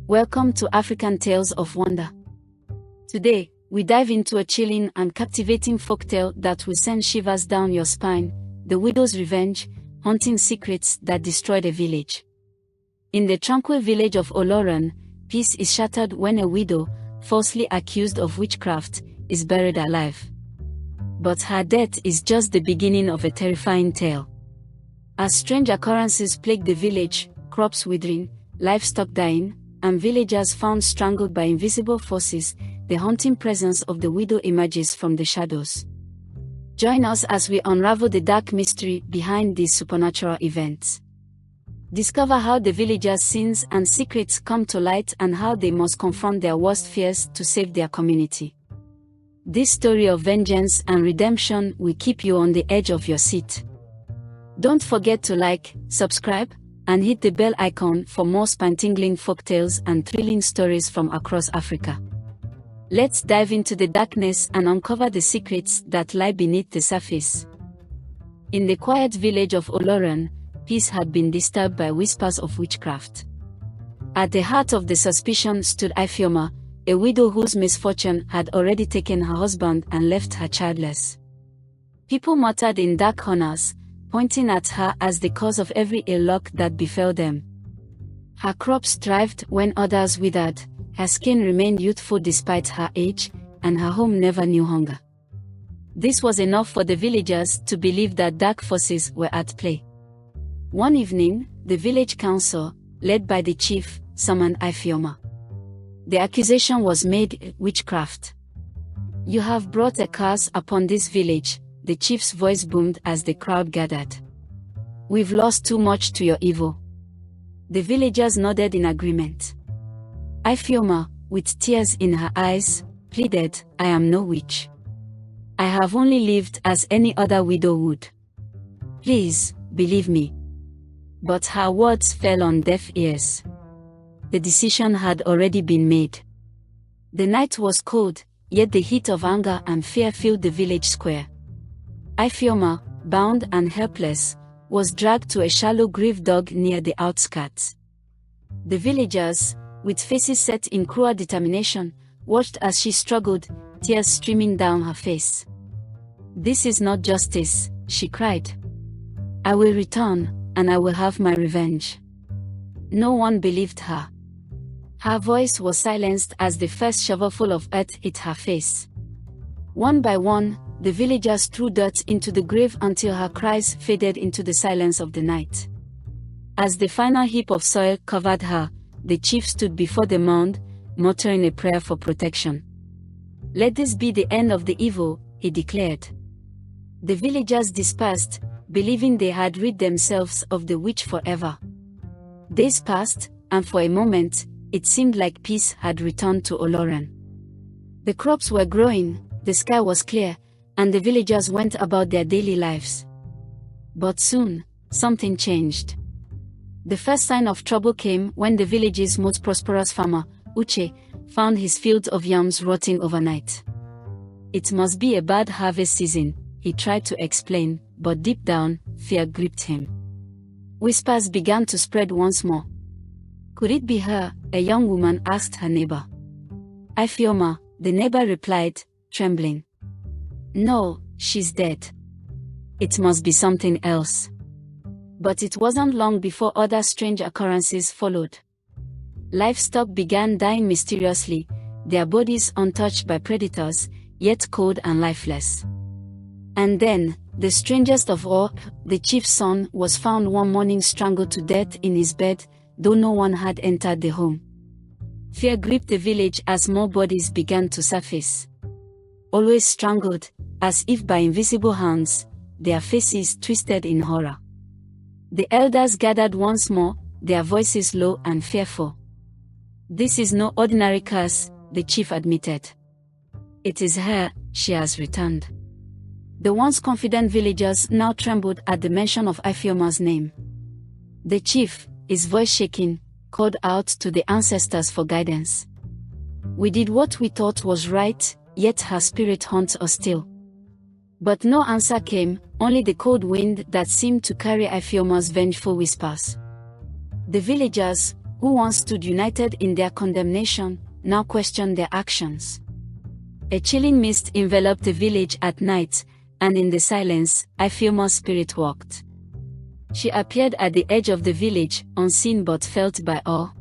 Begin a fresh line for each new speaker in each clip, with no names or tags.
Welcome to African Tales of Wonder. Today, we dive into a chilling and captivating folktale that will send shivers down your spine, the widow's revenge, haunting secrets that destroyed a village. In the tranquil village of Olorun, peace is shattered when a widow, falsely accused of witchcraft, is buried alive. But her death is just the beginning of a terrifying tale. As strange occurrences plague the village, crops withering, livestock dying, and villagers found strangled by invisible forces, the haunting presence of the widow emerges from the shadows. Join us as we unravel the dark mystery behind these supernatural events. Discover how the villagers' sins and secrets come to light and how they must confront their worst fears to save their community. This story of vengeance and redemption will keep you on the edge of your seat. Don't forget to like, subscribe, and hit the bell icon for more spine-tingling folktales and thrilling stories from across Africa. Let's dive into the darkness and uncover the secrets that lie beneath the surface. In the quiet village of Olorun, peace had been disturbed by whispers of witchcraft. At the heart of the suspicion stood Ifeoma, a widow whose misfortune had already taken her husband and left her childless. People muttered in dark corners, pointing at her as the cause of every ill luck that befell them. Her crops thrived when others withered, her skin remained youthful despite her age, and her home never knew hunger. This was enough for the villagers to believe that dark forces were at play. One evening, the village council, led by the chief, summoned Ifeoma. The accusation was made witchcraft. "You have brought a curse upon this village," the chief's voice boomed as the crowd gathered. "We've lost too much to your evil." The villagers nodded in agreement. Ifeoma, with tears in her eyes, pleaded, "I am no witch. I have only lived as any other widow would. Please, believe me." But her words fell on deaf ears. The decision had already been made. The night was cold, yet the heat of anger and fear filled the village square. Ifeoma, bound and helpless, was dragged to a shallow grave dug near the outskirts. The villagers, with faces set in cruel determination, watched as she struggled, tears streaming down her face. "This is not justice," she cried. "I will return, and I will have my revenge." No one believed her. Her voice was silenced as the first shovelful of earth hit her face. One by one, the villagers threw dirt into the grave until her cries faded into the silence of the night. As the final heap of soil covered her, the chief stood before the mound, muttering a prayer for protection. "Let this be the end of the evil," he declared. The villagers dispersed, believing they had rid themselves of the witch forever. Days passed, and for a moment, it seemed like peace had returned to Olorun. The crops were growing, the sky was clear, and the villagers went about their daily lives. But soon, something changed. The first sign of trouble came when the village's most prosperous farmer, Uche, found his fields of yams rotting overnight. "It must be a bad harvest season," he tried to explain, but deep down, fear gripped him. Whispers began to spread once more. "Could it be her?" a young woman asked her neighbor. "Ifeoma," the neighbor replied, trembling. "No, she's dead. It must be something else." But it wasn't long before other strange occurrences followed. Livestock began dying mysteriously, their bodies untouched by predators, yet cold and lifeless. And then, the strangest of all, the chief's son was found one morning strangled to death in his bed, though no one had entered the home. Fear gripped the village as more bodies began to surface. Always strangled, as if by invisible hands, their faces twisted in horror. The elders gathered once more, their voices low and fearful. "This is no ordinary curse," the chief admitted. "It is her, she has returned." The once confident villagers now trembled at the mention of Ifeoma's name. The chief, his voice shaking, called out to the ancestors for guidance. "We did what we thought was right, yet her spirit haunts us still." But no answer came, only the cold wind that seemed to carry Ifeoma's vengeful whispers. The villagers, who once stood united in their condemnation, now questioned their actions. A chilling mist enveloped the village at night, and in the silence, Ifeoma's spirit walked. She appeared at the edge of the village, unseen but felt by all.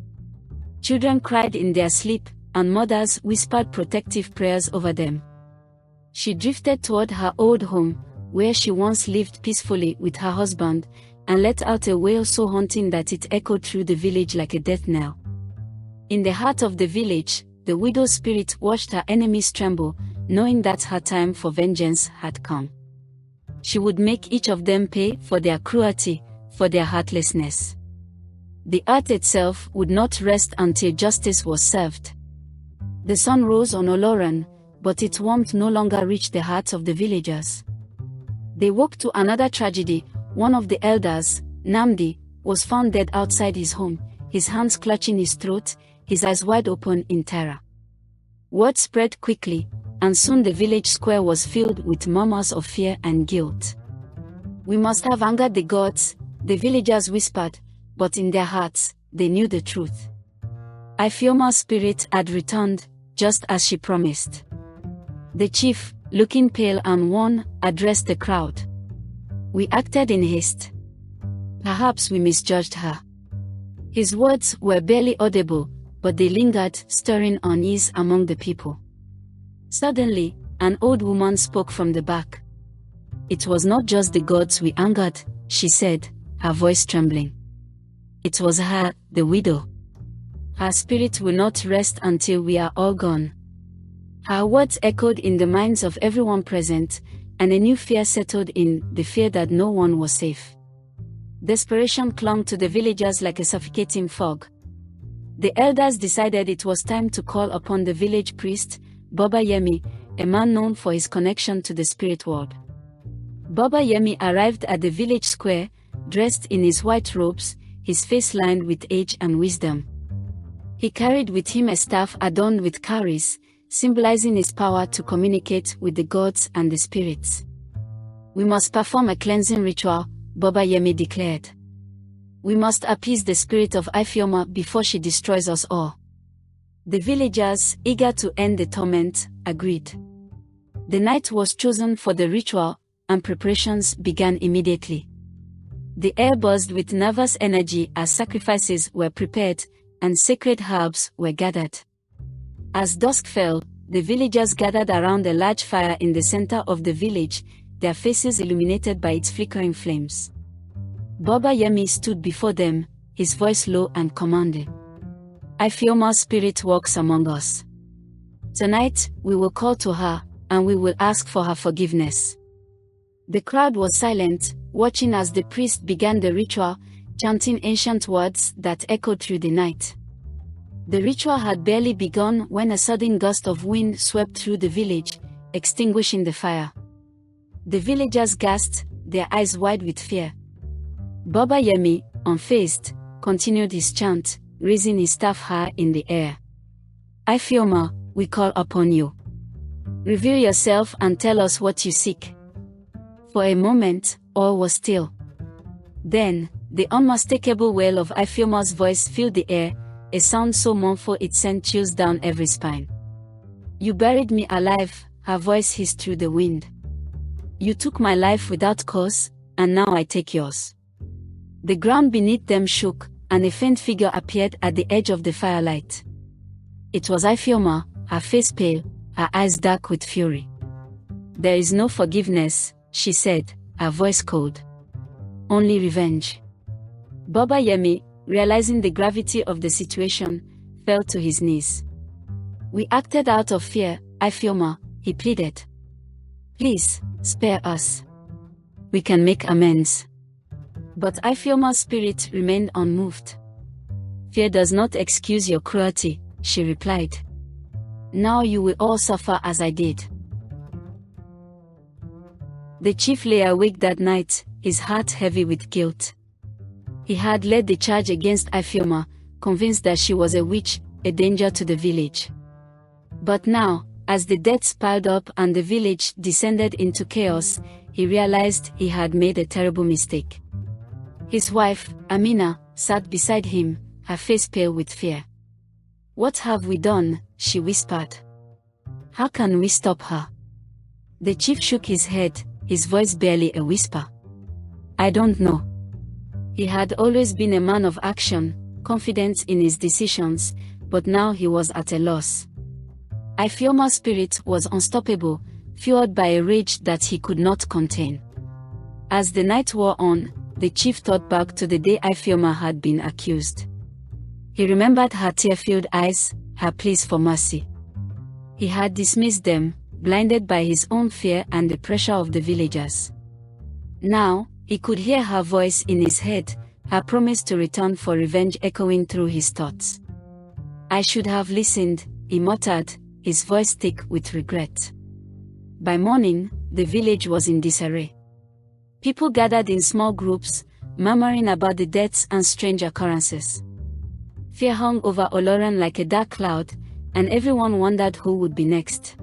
Children cried in their sleep, and mothers whispered protective prayers over them. She drifted toward her old home, where she once lived peacefully with her husband, and let out a wail so haunting that it echoed through the village like a death knell. In the heart of the village, the widow's spirit watched her enemies tremble, knowing that her time for vengeance had come. She would make each of them pay for their cruelty, for their heartlessness. The earth itself would not rest until justice was served. The sun rose on Olorun, but its warmth no longer reached the hearts of the villagers. They woke to another tragedy. One of the elders, Namdi, was found dead outside his home, his hands clutching his throat, his eyes wide open in terror. Word spread quickly, and soon the village square was filled with murmurs of fear and guilt. "We must have angered the gods," the villagers whispered, but in their hearts, they knew the truth. Ifeoma's spirit had returned, just as she promised. The chief, looking pale and worn, addressed the crowd. "We acted in haste. Perhaps we misjudged her." His words were barely audible, but they lingered, stirring unease among the people. Suddenly, an old woman spoke from the back. "It was not just the gods we angered," she said, her voice trembling. "It was her, the widow. Her spirit will not rest until we are all gone." Her words echoed in the minds of everyone present, and a new fear settled in, the fear that no one was safe. Desperation clung to the villagers like a suffocating fog. The elders decided it was time to call upon the village priest, Baba Yemi, a man known for his connection to the spirit world. Baba Yemi arrived at the village square, dressed in his white robes, his face lined with age and wisdom. He carried with him a staff adorned with cowries, symbolizing his power to communicate with the gods and the spirits. "We must perform a cleansing ritual," Baba Yemi declared. "We must appease the spirit of Ifeoma before she destroys us all." The villagers, eager to end the torment, agreed. The night was chosen for the ritual, and preparations began immediately. The air buzzed with nervous energy as sacrifices were prepared, and sacred herbs were gathered. As dusk fell, the villagers gathered around a large fire in the center of the village, their faces illuminated by its flickering flames. Baba Yemi stood before them, his voice low and commanding. "Ifeoma's spirit walks among us. Tonight, we will call to her, and we will ask for her forgiveness." The crowd was silent, watching as the priest began the ritual, chanting ancient words that echoed through the night. The ritual had barely begun when a sudden gust of wind swept through the village, extinguishing the fire. The villagers gasped, their eyes wide with fear. Baba Yemi, unfazed, continued his chant, raising his staff high in the air. "Ifeoma, we call upon you. Reveal yourself and tell us what you seek." For a moment, all was still. Then, the unmistakable wail of Ifeoma's voice filled the air, a sound so mournful it sent chills down every spine. "You buried me alive," her voice hissed through the wind. "You took my life without cause, and now I take yours." The ground beneath them shook, and a faint figure appeared at the edge of the firelight. It was Ifeoma, her face pale, her eyes dark with fury. "There is no forgiveness," she said, her voice cold. "Only revenge." Baba Yemi, realizing the gravity of the situation, fell to his knees. "We acted out of fear, Ifeoma," he pleaded. "Please, spare us. We can make amends." But Ifeoma's spirit remained unmoved. "Fear does not excuse your cruelty," she replied. "Now you will all suffer as I did." The chief lay awake that night, his heart heavy with guilt. He had led the charge against Ifeoma, convinced that she was a witch, a danger to the village. But now, as the deaths piled up and the village descended into chaos, he realized he had made a terrible mistake. His wife, Amina, sat beside him, her face pale with fear. "What have we done?" she whispered. "How can we stop her?" The chief shook his head, his voice barely a whisper. "I don't know." He had always been a man of action, confident in his decisions, but now he was at a loss. Ifeoma's spirit was unstoppable, fueled by a rage that he could not contain. As the night wore on, the chief thought back to the day Ifeoma had been accused. He remembered her tear-filled eyes, her pleas for mercy. He had dismissed them, blinded by his own fear and the pressure of the villagers. Now, he could hear her voice in his head, her promise to return for revenge echoing through his thoughts. "I should have listened," he muttered, his voice thick with regret. By morning, the village was in disarray. People gathered in small groups, murmuring about the deaths and strange occurrences. Fear hung over Olorun like a dark cloud, and everyone wondered who would be next.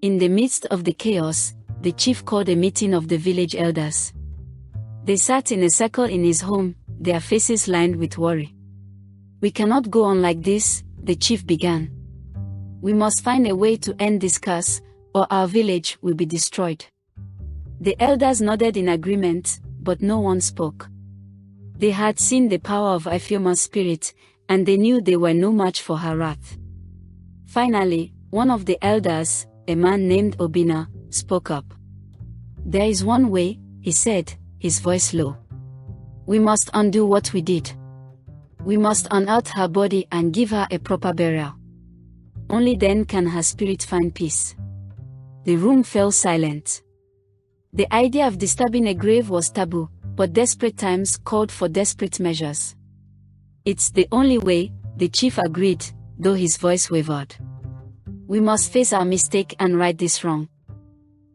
In the midst of the chaos, the chief called a meeting of the village elders. They sat in a circle in his home, their faces lined with worry. "We cannot go on like this," the chief began. "We must find a way to end this curse, or our village will be destroyed." The elders nodded in agreement, but no one spoke. They had seen the power of Ifeoma's spirit, and they knew they were no match for her wrath. Finally, one of the elders, a man named Obina, spoke up. "There is one way," he said, his voice low. "We must undo what we did. We must unearth her body and give her a proper burial. Only then can her spirit find peace." The room fell silent. The idea of disturbing a grave was taboo, but desperate times called for desperate measures. "It's the only way," the chief agreed, though his voice wavered. "We must face our mistake and right this wrong."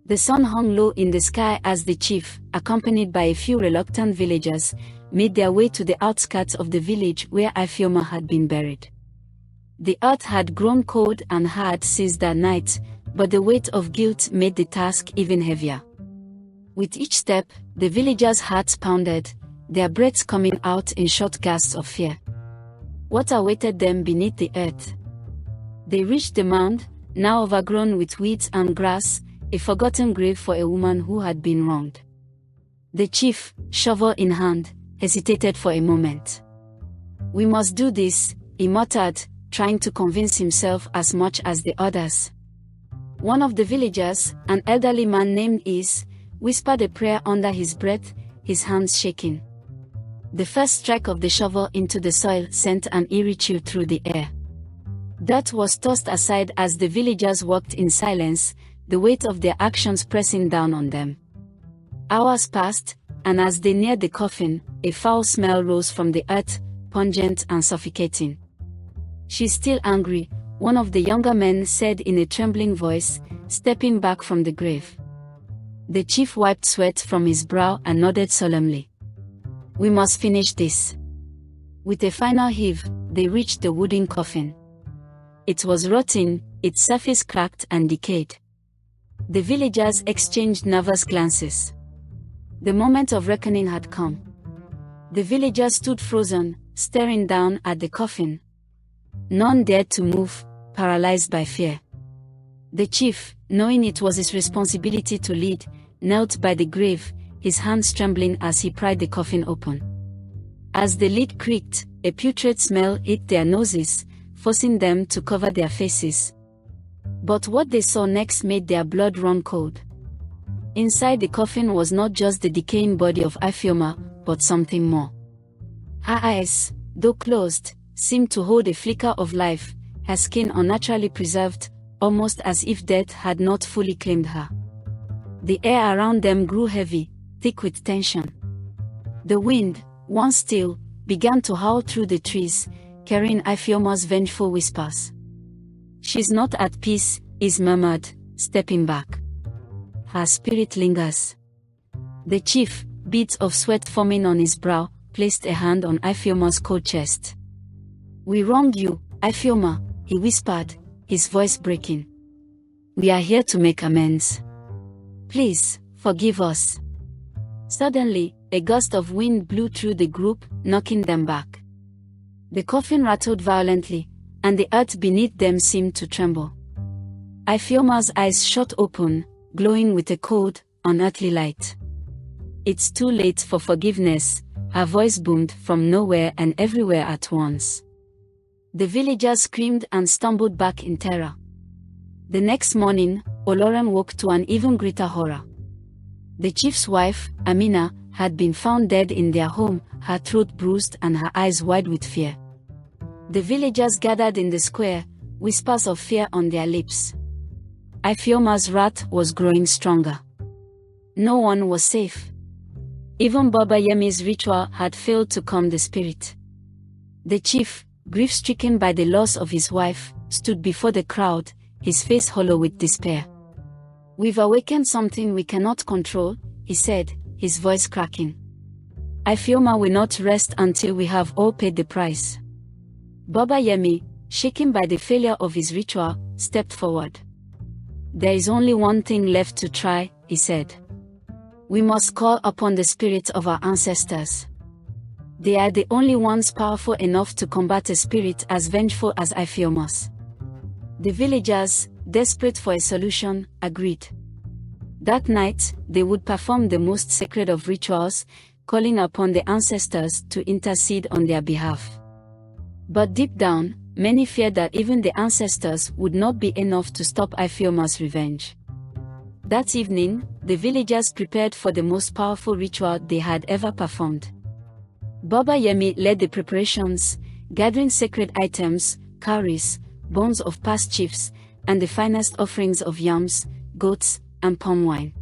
The sun hung low in the sky as the chief, accompanied by a few reluctant villagers, made their way to the outskirts of the village where Ifeoma had been buried. The earth had grown cold and hard since that night, but the weight of guilt made the task even heavier. With each step, the villagers' hearts pounded, their breaths coming out in short gasps of fear. What awaited them beneath the earth? They reached the mound, now overgrown with weeds and grass, a forgotten grave for a woman who had been wronged. The chief, shovel in hand, hesitated for a moment. "We must do this," he muttered, trying to convince himself as much as the others. One of the villagers, an elderly man named Is, whispered a prayer under his breath, his hands shaking. The first strike of the shovel into the soil sent an eerie chill through the air. Dirt was tossed aside as the villagers walked in silence, the weight of their actions pressing down on them. Hours passed, and as they neared the coffin, a foul smell rose from the earth, pungent and suffocating. "She's still angry," one of the younger men said in a trembling voice, stepping back from the grave. The chief wiped sweat from his brow and nodded solemnly. "We must finish this." With a final heave, they reached the wooden coffin. It was rotting, its surface cracked and decayed. The villagers exchanged nervous glances. The moment of reckoning had come. The villagers stood frozen, staring down at the coffin. None dared to move, paralyzed by fear. The chief, knowing it was his responsibility to lead, knelt by the grave, his hands trembling as he pried the coffin open. As the lid creaked, a putrid smell hit their noses, forcing them to cover their faces. But what they saw next made their blood run cold. Inside the coffin was not just the decaying body of Ifeoma, but something more. Her eyes, though closed, seemed to hold a flicker of life, her skin unnaturally preserved, almost as if death had not fully claimed her. The air around them grew heavy, thick with tension. The wind, once still, began to howl through the trees, carrying Ifeoma's vengeful whispers. "She's not at peace," Is murmured, stepping back. "Her spirit lingers." The chief, beads of sweat forming on his brow, placed a hand on Ifeoma's cold chest. "We wronged you, Ifeoma," he whispered, his voice breaking. "We are here to make amends. Please, forgive us." Suddenly, a gust of wind blew through the group, knocking them back. The coffin rattled violently, and the earth beneath them seemed to tremble. Ifeoma's eyes shot open, glowing with a cold, unearthly light. "It's too late for forgiveness," her voice boomed from nowhere and everywhere at once. The villagers screamed and stumbled back in terror. The next morning, Olorun woke to an even greater horror. The chief's wife, Amina, had been found dead in their home, her throat bruised and her eyes wide with fear. The villagers gathered in the square, whispers of fear on their lips. Ifeoma's wrath was growing stronger. No one was safe. Even Baba Yemi's ritual had failed to calm the spirit. The chief, grief-stricken by the loss of his wife, stood before the crowd, his face hollow with despair. "We've awakened something we cannot control," he said, his voice cracking. "Ifeoma will not rest until we have all paid the price." Baba Yemi, shaken by the failure of his ritual, stepped forward. "There is only one thing left to try," he said. "We must call upon the spirits of our ancestors. They are the only ones powerful enough to combat a spirit as vengeful as Ifeoma's." The villagers, desperate for a solution, agreed. That night, they would perform the most sacred of rituals, calling upon the ancestors to intercede on their behalf. But deep down, many feared that even the ancestors would not be enough to stop Ifeoma's revenge. That evening, the villagers prepared for the most powerful ritual they had ever performed. Baba Yemi led the preparations, gathering sacred items, cowries, bones of past chiefs, and the finest offerings of yams, goats, and palm wine.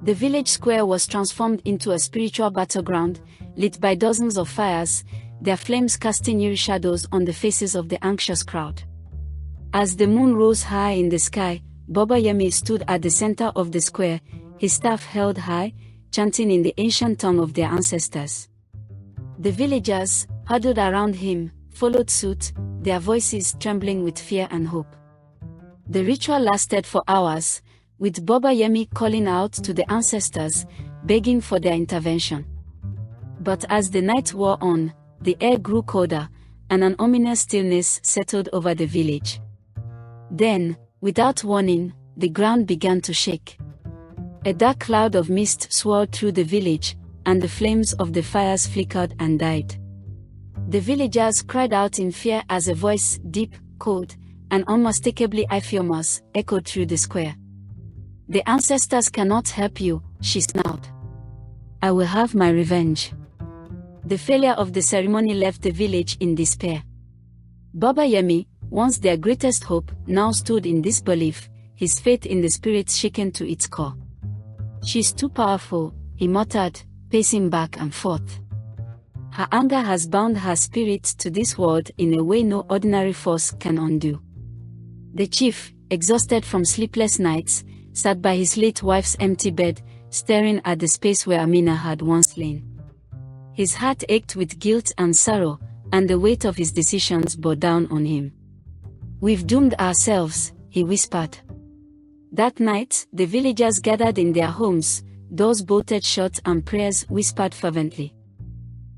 The village square was transformed into a spiritual battleground, lit by dozens of fires, their flames casting eerie shadows on the faces of the anxious crowd. As the moon rose high in the sky, Baba Yemi stood at the center of the square, his staff held high, chanting in the ancient tongue of their ancestors. The villagers, huddled around him, followed suit, their voices trembling with fear and hope. The ritual lasted for hours, with Baba Yemi calling out to the ancestors, begging for their intervention. But as the night wore on, the air grew colder, and an ominous stillness settled over the village. Then, without warning, the ground began to shake. A dark cloud of mist swirled through the village, and the flames of the fires flickered and died. The villagers cried out in fear as a voice, deep, cold, and unmistakably Ifeoma's, echoed through the square. "The ancestors cannot help you," she snarled. "I will have my revenge." The failure of the ceremony left the village in despair. Baba Yemi, once their greatest hope, now stood in disbelief, his faith in the spirits shaken to its core. "She's too powerful," he muttered, pacing back and forth. "Her anger has bound her spirit to this world in a way no ordinary force can undo." The chief, exhausted from sleepless nights, sat by his late wife's empty bed, staring at the space where Amina had once lain. His heart ached with guilt and sorrow, and the weight of his decisions bore down on him. "We've doomed ourselves," he whispered. That night, the villagers gathered in their homes, doors bolted shut and prayers whispered fervently.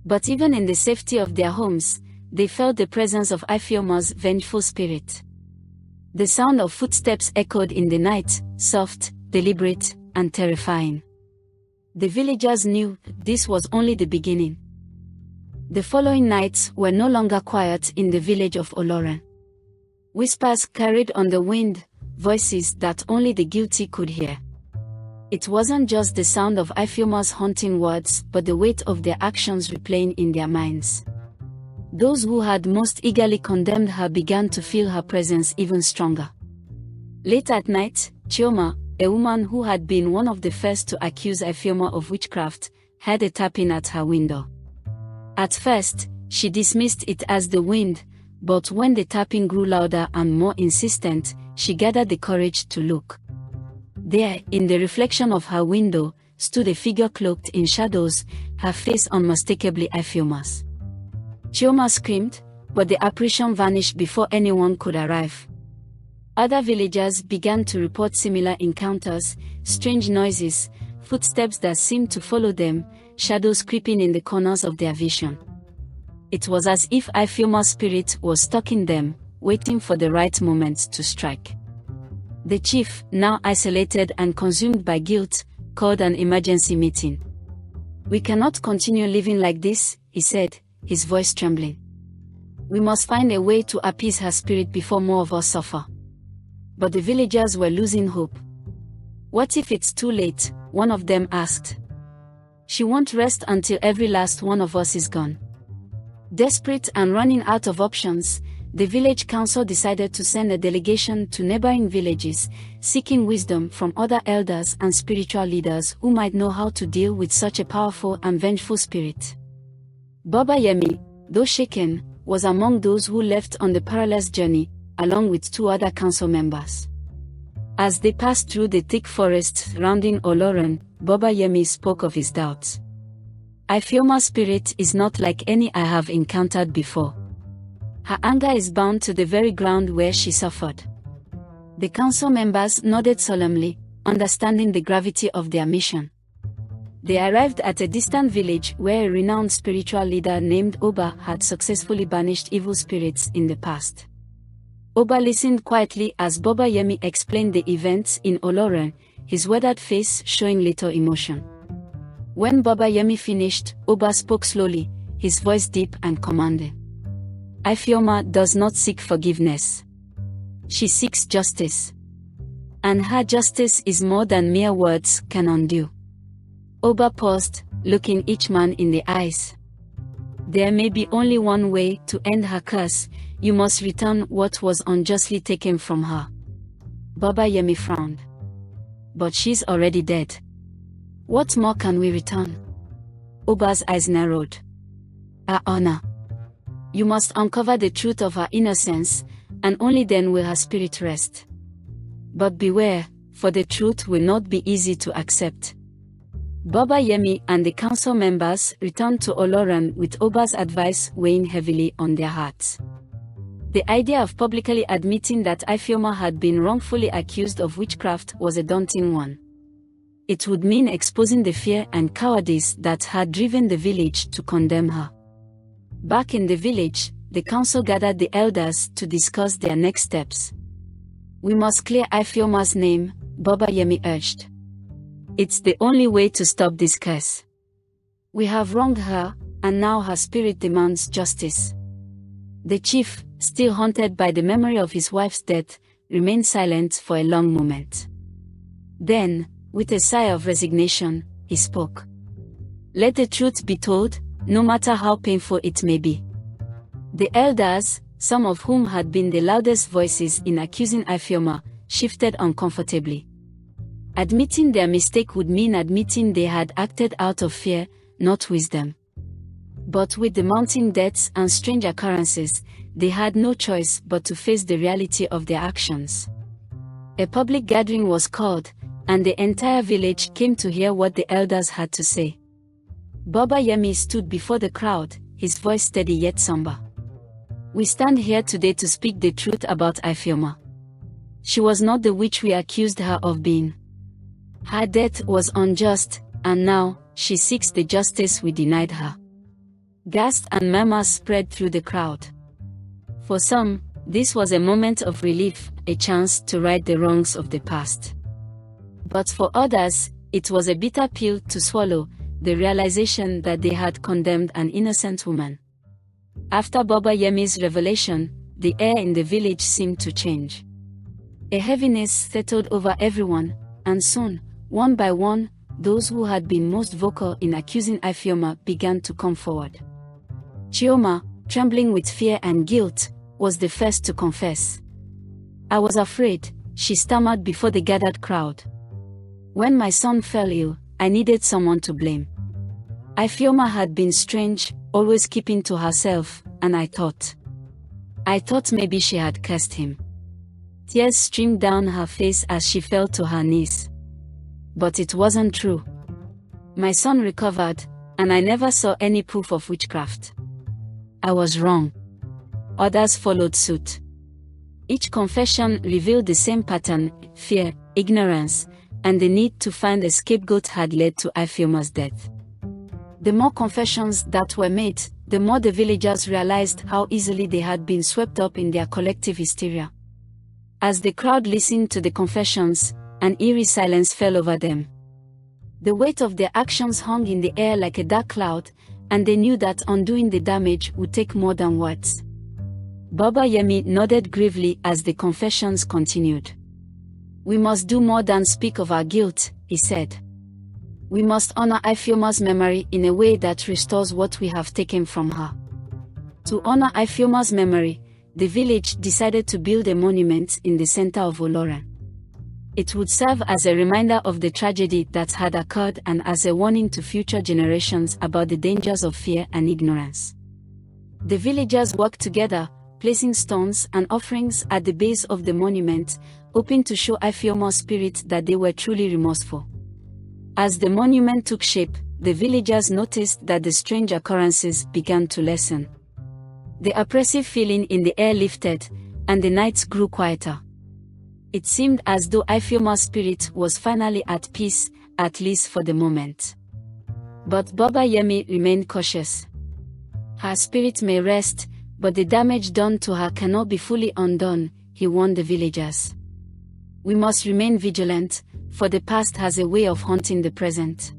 But even in the safety of their homes, they felt the presence of Ifeoma's vengeful spirit. The sound of footsteps echoed in the night, soft, deliberate, and terrifying. The villagers knew this was only the beginning. The following nights were no longer quiet in the village of Olorun. Whispers carried on the wind, voices that only the guilty could hear. It wasn't just the sound of Ifeoma's haunting words, but the weight of their actions replaying in their minds. Those who had most eagerly condemned her began to feel her presence even stronger. Late at night, Chioma, a woman who had been one of the first to accuse Ifeoma of witchcraft, heard a tapping at her window. At first, she dismissed it as the wind, but when the tapping grew louder and more insistent, she gathered the courage to look. There, in the reflection of her window, stood a figure cloaked in shadows, her face unmistakably Ifeoma's. Chioma screamed, but the apparition vanished before anyone could arrive. Other villagers began to report similar encounters, strange noises, footsteps that seemed to follow them, shadows creeping in the corners of their vision. It was as if Ifeoma's spirit was stalking them, waiting for the right moment to strike. The chief, now isolated and consumed by guilt, called an emergency meeting. "We cannot continue living like this," he said, his voice trembling. "We must find a way to appease her spirit before more of us suffer." But the villagers were losing hope. "What if it's too late?" one of them asked. "She won't rest until every last one of us is gone." Desperate and running out of options, the village council decided to send a delegation to neighboring villages, seeking wisdom from other elders and spiritual leaders who might know how to deal with such a powerful and vengeful spirit. Baba Yemi, though shaken, was among those who left on the perilous journey, along with 2 other council members. As they passed through the thick forest surrounding Olorun, Baba Yemi spoke of his doubts. "Ifeoma's spirit is not like any I have encountered before. Her anger is bound to the very ground where she suffered." The council members nodded solemnly, understanding the gravity of their mission. They arrived at a distant village where a renowned spiritual leader named Oba had successfully banished evil spirits in the past. Oba listened quietly as Baba Yemi explained the events in Olorun, his weathered face showing little emotion. When Baba Yemi finished, Oba spoke slowly, his voice deep and commanding. "Ifeoma does not seek forgiveness. She seeks justice. And her justice is more than mere words can undo." Oba paused, looking each man in the eyes. "There may be only one way to end her curse. You must return what was unjustly taken from her." Baba Yemi frowned. "But she's already dead. What more can we return?" Oba's eyes narrowed. "Her honor. You must uncover the truth of her innocence, and only then will her spirit rest. But beware, for the truth will not be easy to accept." Baba Yemi and the council members returned to Olorun with Oba's advice weighing heavily on their hearts. The idea of publicly admitting that Ifeoma had been wrongfully accused of witchcraft was a daunting one. It would mean exposing the fear and cowardice that had driven the village to condemn her. Back in the village, the council gathered the elders to discuss their next steps. "We must clear Ifeoma's name," Baba Yemi urged. "It's the only way to stop this curse. We have wronged her, and now her spirit demands justice." The chief, still haunted by the memory of his wife's death, remained silent for a long moment. Then, with a sigh of resignation, he spoke. "Let the truth be told, no matter how painful it may be." The elders, some of whom had been the loudest voices in accusing Ifeoma, shifted uncomfortably. Admitting their mistake would mean admitting they had acted out of fear, not wisdom. But with the mounting deaths and strange occurrences, they had no choice but to face the reality of their actions. A public gathering was called, and the entire village came to hear what the elders had to say. Baba Yemi stood before the crowd, his voice steady yet somber. "We stand here today to speak the truth about Ifeoma. She was not the witch we accused her of being. Her death was unjust, and now, she seeks the justice we denied her." Gasps and murmurs spread through the crowd. For some, this was a moment of relief, a chance to right the wrongs of the past. But for others, it was a bitter pill to swallow, the realization that they had condemned an innocent woman. After Baba Yemi's revelation, the air in the village seemed to change. A heaviness settled over everyone, and soon, one by one, those who had been most vocal in accusing Ifeoma began to come forward. Chioma, trembling with fear and guilt, was the first to confess. "I was afraid," she stammered before the gathered crowd. "When my son fell ill, I needed someone to blame. Ifeoma had been strange, always keeping to herself, and I thought maybe she had cursed him." Tears streamed down her face as she fell to her knees. "But it wasn't true. My son recovered, and I never saw any proof of witchcraft. I was wrong." Others followed suit. Each confession revealed the same pattern: fear, ignorance, and the need to find a scapegoat had led to Ifeoma's death. The more confessions that were made, the more the villagers realized how easily they had been swept up in their collective hysteria. As the crowd listened to the confessions, an eerie silence fell over them. The weight of their actions hung in the air like a dark cloud, and they knew that undoing the damage would take more than words. Baba Yemi nodded gravely as the confessions continued. "We must do more than speak of our guilt," he said. "We must honor Ifeoma's memory in a way that restores what we have taken from her." To honor Ifeoma's memory, the village decided to build a monument in the center of Olorun. It would serve as a reminder of the tragedy that had occurred and as a warning to future generations about the dangers of fear and ignorance. The villagers worked together, placing stones and offerings at the base of the monument, hoping to show Ifeoma's spirit that they were truly remorseful. As the monument took shape, the villagers noticed that the strange occurrences began to lessen. The oppressive feeling in the air lifted, and the nights grew quieter. It seemed as though Ifeoma's spirit was finally at peace, at least for the moment. But Baba Yemi remained cautious. "Her spirit may rest, but the damage done to her cannot be fully undone," he warned the villagers. "We must remain vigilant, for the past has a way of haunting the present."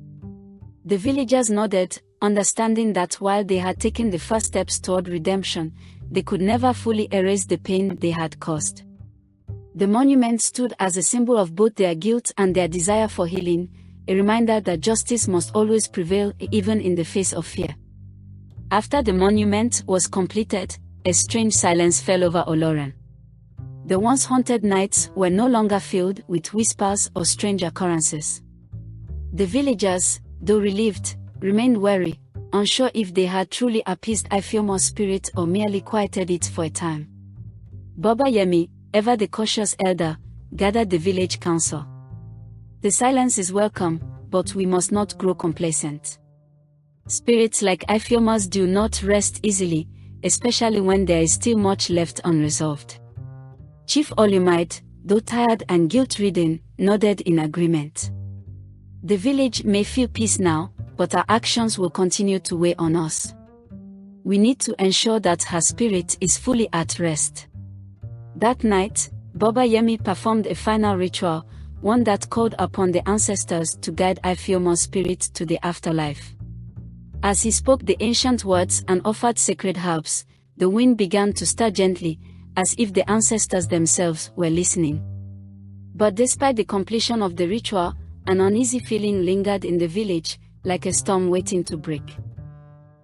The villagers nodded, understanding that while they had taken the first steps toward redemption, they could never fully erase the pain they had caused. The monument stood as a symbol of both their guilt and their desire for healing, a reminder that justice must always prevail even in the face of fear. After the monument was completed, a strange silence fell over Olorun. The once haunted nights were no longer filled with whispers or strange occurrences. The villagers, though relieved, remained wary, unsure if they had truly appeased Ifeoma's spirit or merely quieted it for a time. Baba Yemi, ever the cautious elder, gathered the village council. "The silence is welcome, but we must not grow complacent. Spirits like Ifeoma's do not rest easily, especially when there is still much left unresolved." Chief Olorun, though tired and guilt-ridden, nodded in agreement. "The village may feel peace now, but our actions will continue to weigh on us. We need to ensure that her spirit is fully at rest." That night, Baba Yemi performed a final ritual, one that called upon the ancestors to guide Ifeoma's spirit to the afterlife. As he spoke the ancient words and offered sacred herbs, the wind began to stir gently, as if the ancestors themselves were listening. But despite the completion of the ritual, an uneasy feeling lingered in the village, like a storm waiting to break.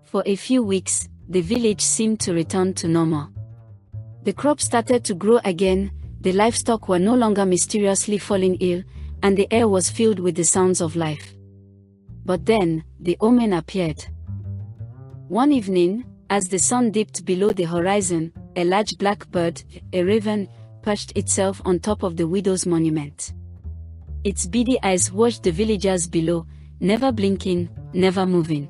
For a few weeks, the village seemed to return to normal. The crops started to grow again, the livestock were no longer mysteriously falling ill, and the air was filled with the sounds of life. But then, the omen appeared. One evening, as the sun dipped below the horizon, a large black bird, a raven, perched itself on top of the widow's monument. Its beady eyes watched the villagers below, never blinking, never moving.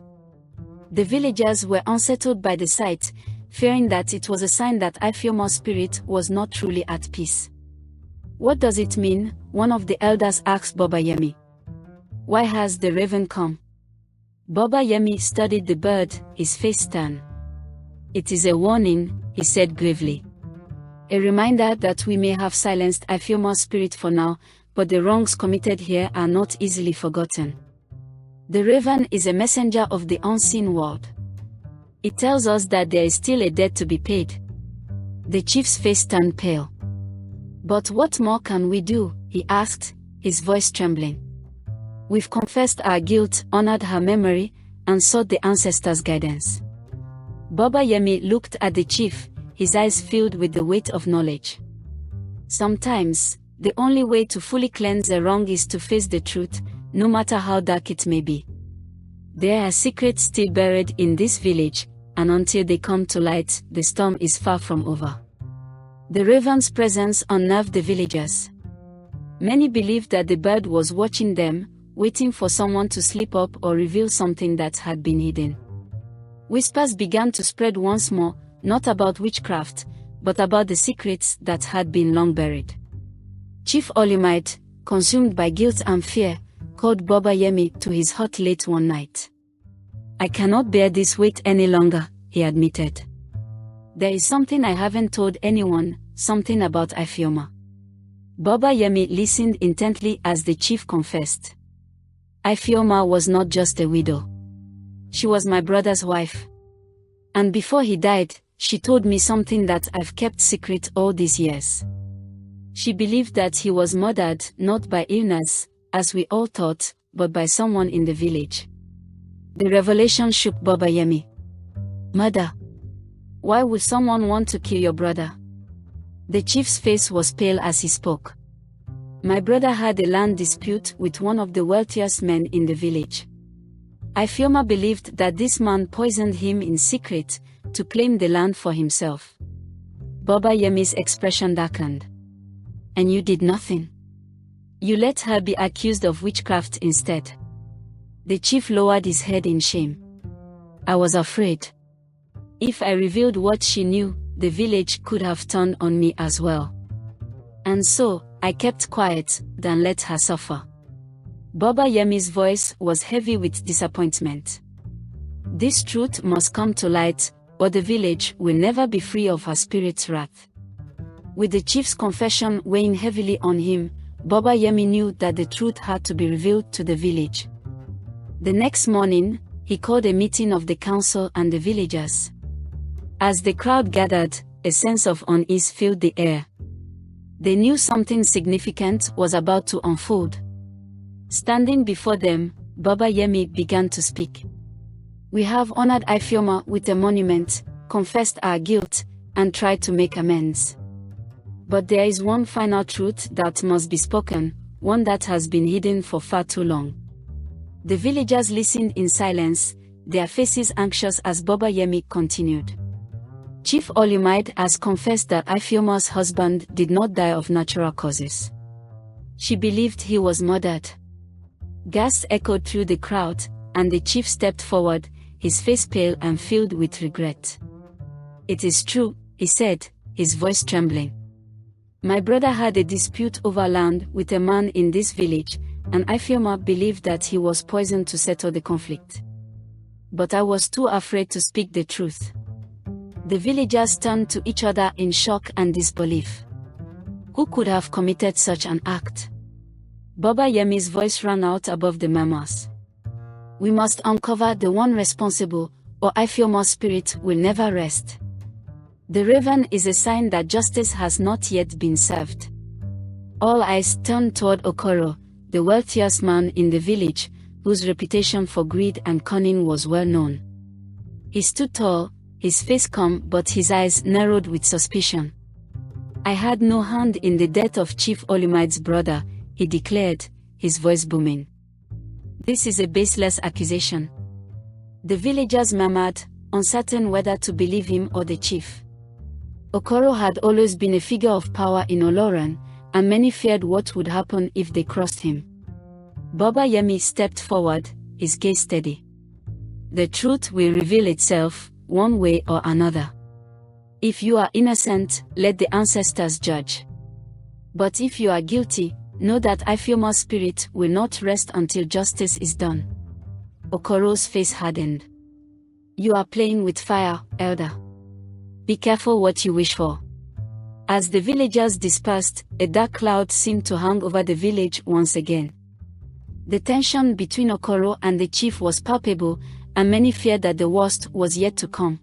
The villagers were unsettled by the sight, fearing that it was a sign that Ifeoma's spirit was not truly at peace. "What does it mean?" one of the elders asked Baba Yemi. "Why has the raven come?" Baba Yemi studied the bird, his face stern. "It is a warning," he said gravely. "A reminder that we may have silenced Ifeoma's spirit for now, but the wrongs committed here are not easily forgotten. The raven is a messenger of the unseen world. It tells us that there is still a debt to be paid." The chief's face turned pale. "But what more can we do?" he asked, his voice trembling. "We've confessed our guilt, honored her memory, and sought the ancestors' guidance." Baba Yemi looked at the chief, his eyes filled with the weight of knowledge. "Sometimes, the only way to fully cleanse a wrong is to face the truth, no matter how dark it may be. There are secrets still buried in this village, and until they come to light, the storm is far from over." The raven's presence unnerved the villagers. Many believed that the bird was watching them, waiting for someone to slip up or reveal something that had been hidden. Whispers began to spread once more, not about witchcraft, but about the secrets that had been long buried. Chief Olorun, consumed by guilt and fear, called Baba Yemi to his hut late one night. "I cannot bear this weight any longer," he admitted. There is something I haven't told anyone, something about Ifeoma. Baba Yemi listened intently as the chief confessed. Ifeoma was not just a widow. She was my brother's wife. And before he died, she told me something that I've kept secret all these years. She believed that he was murdered not by illness, as we all thought, but by someone in the village. The revelation shook Baba Yemi. Murder? Why would someone want to kill your brother? The chief's face was pale as he spoke. My brother had a land dispute with one of the wealthiest men in the village. Ifeoma believed that this man poisoned him in secret to claim the land for himself. Baba Yemi's expression darkened. And you did nothing. You let her be accused of witchcraft instead. The chief lowered his head in shame. I was afraid. If I revealed what she knew, the village could have turned on me as well. And so, I kept quiet, then let her suffer. Baba Yemi's voice was heavy with disappointment. This truth must come to light, or the village will never be free of her spirit's wrath. With the chief's confession weighing heavily on him, Baba Yemi knew that the truth had to be revealed to the village. The next morning, he called a meeting of the council and the villagers. As the crowd gathered, a sense of unease filled the air. They knew something significant was about to unfold. Standing before them, Baba Yemi began to speak. We have honored Ifeoma with a monument, confessed our guilt, and tried to make amends. But there is one final truth that must be spoken, one that has been hidden for far too long. The villagers listened in silence, their faces anxious as Baba Yemi continued. Chief Olumide has confessed that Ifeoma's husband did not die of natural causes. She believed he was murdered. Gasps echoed through the crowd, and the chief stepped forward, his face pale and filled with regret. It is true, he said, his voice trembling. My brother had a dispute over land with a man in this village, and Ifeoma believed that he was poisoned to settle the conflict. But I was too afraid to speak the truth. The villagers turned to each other in shock and disbelief. Who could have committed such an act? Baba Yemi's voice rang out above the murmurs. We must uncover the one responsible, or Ifeoma's spirit will never rest. The raven is a sign that justice has not yet been served. All eyes turned toward Okoro, the wealthiest man in the village, whose reputation for greed and cunning was well known. He stood tall, his face calm but his eyes narrowed with suspicion. I had no hand in the death of Chief Olumide's brother, he declared, his voice booming. This is a baseless accusation. The villagers murmured, uncertain whether to believe him or the chief. Okoro had always been a figure of power in Olorun, and many feared what would happen if they crossed him. Baba Yemi stepped forward, his gaze steady. The truth will reveal itself, one way or another. If you are innocent, let the ancestors judge. But if you are guilty, know that Ifeoma's spirit will not rest until justice is done. Okoro's face hardened. You are playing with fire, elder. Be careful what you wish for. As the villagers dispersed, a dark cloud seemed to hang over the village once again. The tension between Okoro and the chief was palpable, and many feared that the worst was yet to come.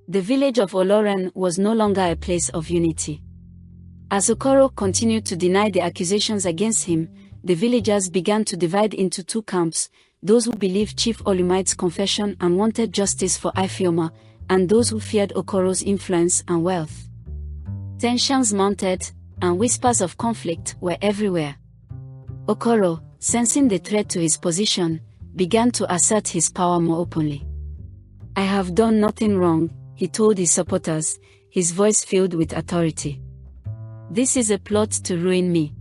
The village of Olorun was no longer a place of unity. As Okoro continued to deny the accusations against him, the villagers began to divide into two camps, those who believed Chief Olumide's confession and wanted justice for Ifeoma, and those who feared Okoro's influence and wealth. Tensions mounted, and whispers of conflict were everywhere. Okoro, sensing the threat to his position, began to assert his power more openly. I have done nothing wrong, he told his supporters, his voice filled with authority. This is a plot to ruin me.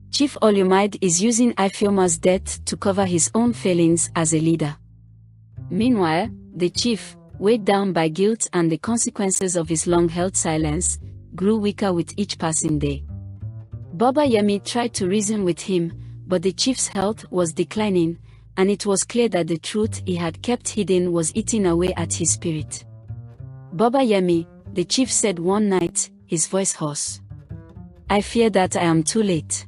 Chief Olumide is using Ifeoma's death to cover his own failings as a leader. Meanwhile, the chief, weighed down by guilt and the consequences of his long-held silence, grew weaker with each passing day. Baba Yemi tried to reason with him, but the chief's health was declining, and it was clear that the truth he had kept hidden was eating away at his spirit. Baba Yemi, the chief said one night, his voice hoarse. I fear that I am too late.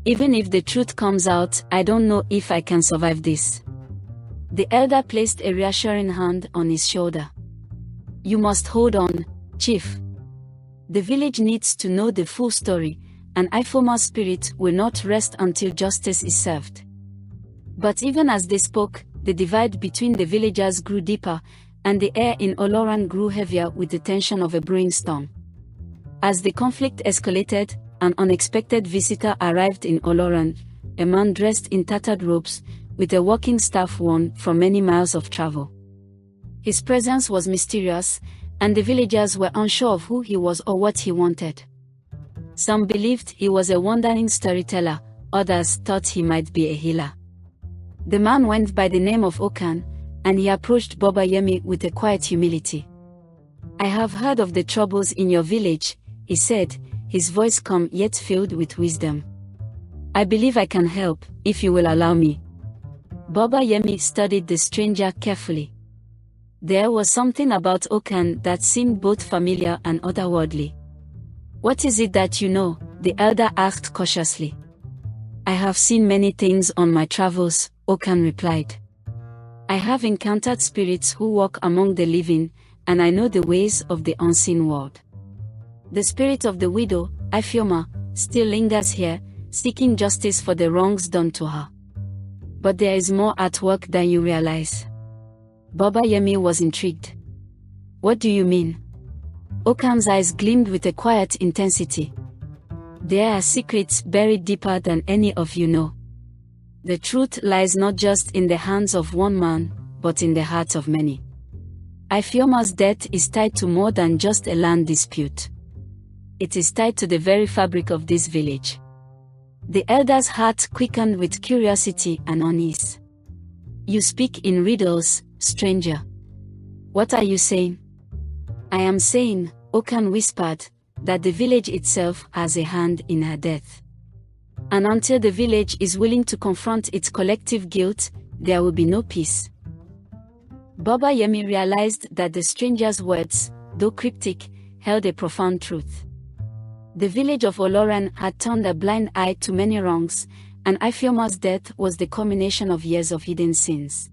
Even if the truth comes out, I don't know if I can survive this. The elder placed a reassuring hand on his shoulder. You must hold on, chief. The village needs to know the full story, and Ifoma's spirit will not rest until justice is served. But even as they spoke, the divide between the villagers grew deeper, and the air in Olorun grew heavier with the tension of a brewing storm. As the conflict escalated, an unexpected visitor arrived in Olorun, a man dressed in tattered robes, with a walking staff worn from many miles of travel. His presence was mysterious, and the villagers were unsure of who he was or what he wanted. Some believed he was a wandering storyteller, others thought he might be a healer. The man went by the name of Okan, and he approached Baba Yemi with a quiet humility. I have heard of the troubles in your village, he said, his voice calm yet filled with wisdom. I believe I can help, if you will allow me. Baba Yemi studied the stranger carefully. There was something about Okan that seemed both familiar and otherworldly. What is it that you know? The elder asked cautiously. I have seen many things on my travels, Okan replied. I have encountered spirits who walk among the living, and I know the ways of the unseen world. The spirit of the widow, Ifioma, still lingers here, seeking justice for the wrongs done to her. But there is more at work than you realize. Baba Yemi was intrigued. What do you mean? Okan's eyes gleamed with a quiet intensity. There are secrets buried deeper than any of you know. The truth lies not just in the hands of one man, but in the hearts of many. Ifeoma's death is tied to more than just a land dispute. It is tied to the very fabric of this village. The elder's heart quickened with curiosity and unease. You speak in riddles, stranger. What are you saying? I am saying, Okan whispered, that the village itself has a hand in her death. And until the village is willing to confront its collective guilt, there will be no peace. Baba Yemi realized that the stranger's words, though cryptic, held a profound truth. The village of Olorun had turned a blind eye to many wrongs, and Ifeoma's death was the culmination of years of hidden sins.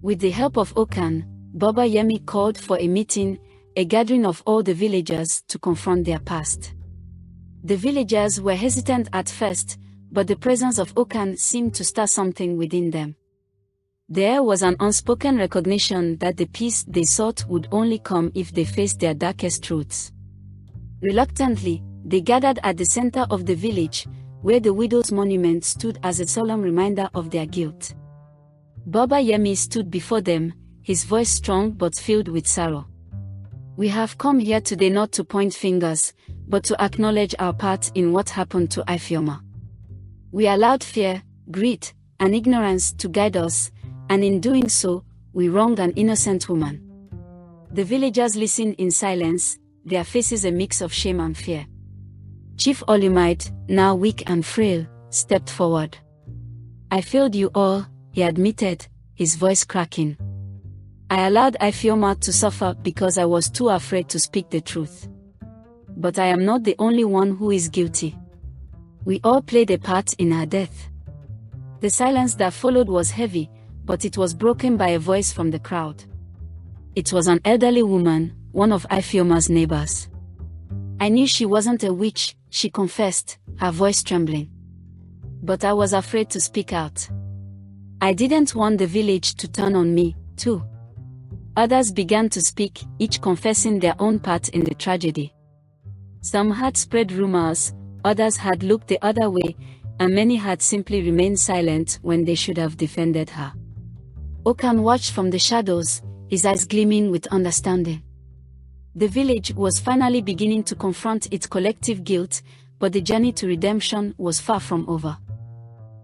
With the help of Okan, Baba Yemi called for a meeting, a gathering of all the villagers to confront their past. The villagers were hesitant at first, but the presence of Okan seemed to stir something within them. There was an unspoken recognition that the peace they sought would only come if they faced their darkest truths. Reluctantly, they gathered at the center of the village, where the widow's monument stood as a solemn reminder of their guilt. Baba Yemi stood before them, his voice strong but filled with sorrow. We have come here today not to point fingers, but to acknowledge our part in what happened to Ifeoma. We allowed fear, greed, and ignorance to guide us, and in doing so, we wronged an innocent woman. The villagers listened in silence, their faces a mix of shame and fear. Chief Olumide, now weak and frail, stepped forward. I failed you all, he admitted, his voice cracking. I allowed Ifeoma to suffer because I was too afraid to speak the truth. But I am not the only one who is guilty. We all played a part in her death. The silence that followed was heavy, but it was broken by a voice from the crowd. It was an elderly woman, one of Ifeoma's neighbors. I knew she wasn't a witch, she confessed, her voice trembling. But I was afraid to speak out. I didn't want the village to turn on me, too. Others began to speak, each confessing their own part in the tragedy. Some had spread rumors, others had looked the other way, and many had simply remained silent when they should have defended her. Okan watched from the shadows, his eyes gleaming with understanding. The village was finally beginning to confront its collective guilt, but the journey to redemption was far from over.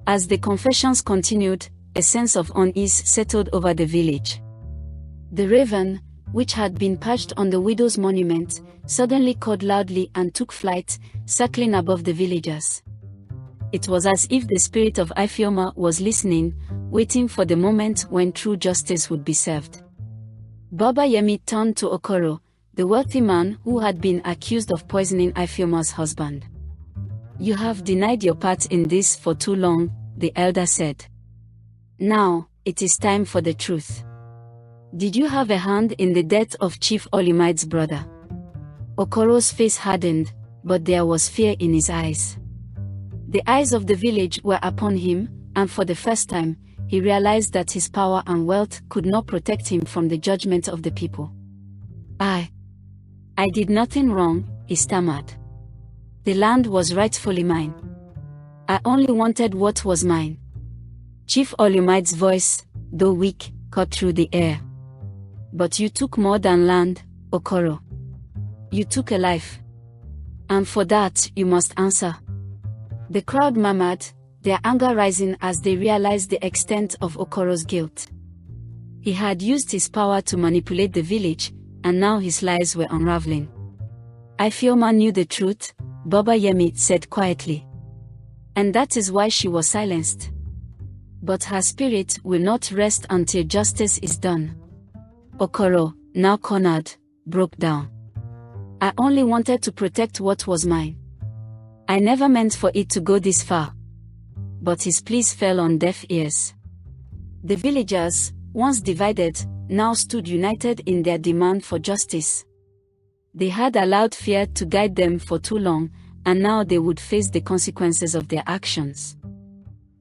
As the confessions continued, a sense of unease settled over the village. The raven, which had been perched on the widow's monument, suddenly cawed loudly and took flight, circling above the villagers. It was as if the spirit of Ifeoma was listening, waiting for the moment when true justice would be served. Baba Yemi turned to Okoro, the wealthy man who had been accused of poisoning Ifeoma's husband. You have denied your part in this for too long, the elder said. Now, it is time for the truth. Did you have a hand in the death of Chief Olumide's brother? Okoro's face hardened, but there was fear in his eyes. The eyes of the village were upon him, and for the first time, he realized that his power and wealth could not protect him from the judgment of the people. I did nothing wrong, he stammered. The land was rightfully mine. I only wanted what was mine. Chief Olumide's voice, though weak, cut through the air. But you took more than land, Okoro. You took a life. And for that, you must answer. The crowd murmured, their anger rising as they realized the extent of Okoro's guilt. He had used his power to manipulate the village, and now his lies were unraveling. Ifeoma knew the truth, Baba Yemi said quietly. And that is why she was silenced. But her spirit will not rest until justice is done. Okoro, now cornered, broke down. I only wanted to protect what was mine. I never meant for it to go this far. But his pleas fell on deaf ears. The villagers, once divided, now stood united in their demand for justice. They had allowed fear to guide them for too long, and now they would face the consequences of their actions.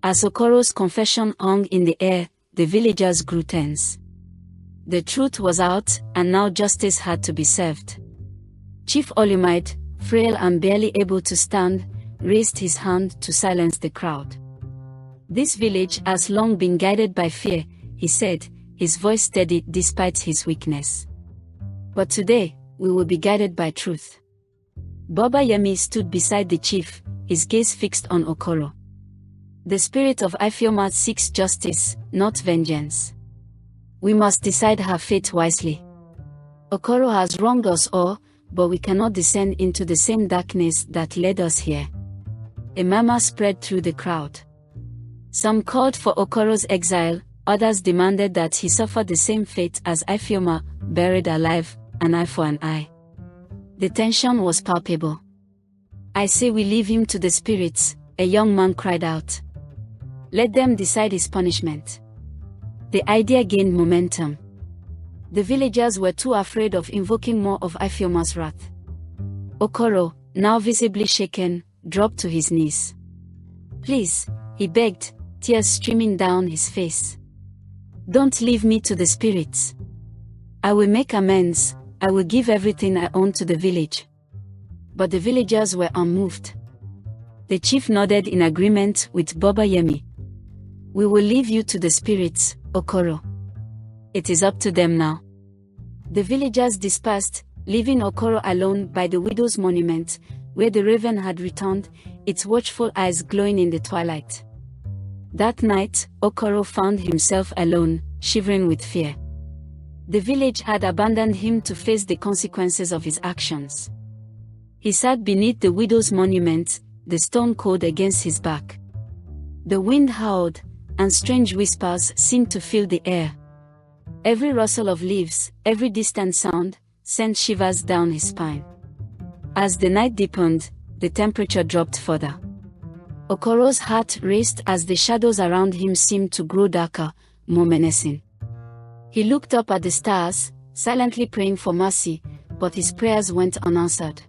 As Okoro's confession hung in the air, the villagers grew tense. The truth was out, and now justice had to be served. Chief Olumide, frail and barely able to stand, raised his hand to silence the crowd. This village has long been guided by fear, he said, his voice steady despite his weakness. But today, we will be guided by truth. Baba Yemi stood beside the chief, his gaze fixed on Okoro. The spirit of Ifeoma seeks justice, not vengeance. We must decide her fate wisely. Okoro has wronged us all, but we cannot descend into the same darkness that led us here. A murmur spread through the crowd. Some called for Okoro's exile, others demanded that he suffer the same fate as Ifeoma, buried alive, an eye for an eye. The tension was palpable. I say we leave him to the spirits, a young man cried out. Let them decide his punishment. The idea gained momentum. The villagers were too afraid of invoking more of Ifeoma's wrath. Okoro, now visibly shaken, dropped to his knees. Please, he begged, tears streaming down his face. Don't leave me to the spirits. I will make amends, I will give everything I own to the village. But the villagers were unmoved. The chief nodded in agreement with Baba Yemi. We will leave you to the spirits, Okoro. It is up to them now. The villagers dispersed, leaving Okoro alone by the widow's monument, where the raven had returned, its watchful eyes glowing in the twilight. That night, Okoro found himself alone, shivering with fear. The village had abandoned him to face the consequences of his actions. He sat beneath the widow's monument, the stone cold against his back. The wind howled, and strange whispers seemed to fill the air. Every rustle of leaves, every distant sound, sent shivers down his spine. As the night deepened, the temperature dropped further. Okoro's heart raced as the shadows around him seemed to grow darker, more menacing. He looked up at the stars, silently praying for mercy, but his prayers went unanswered.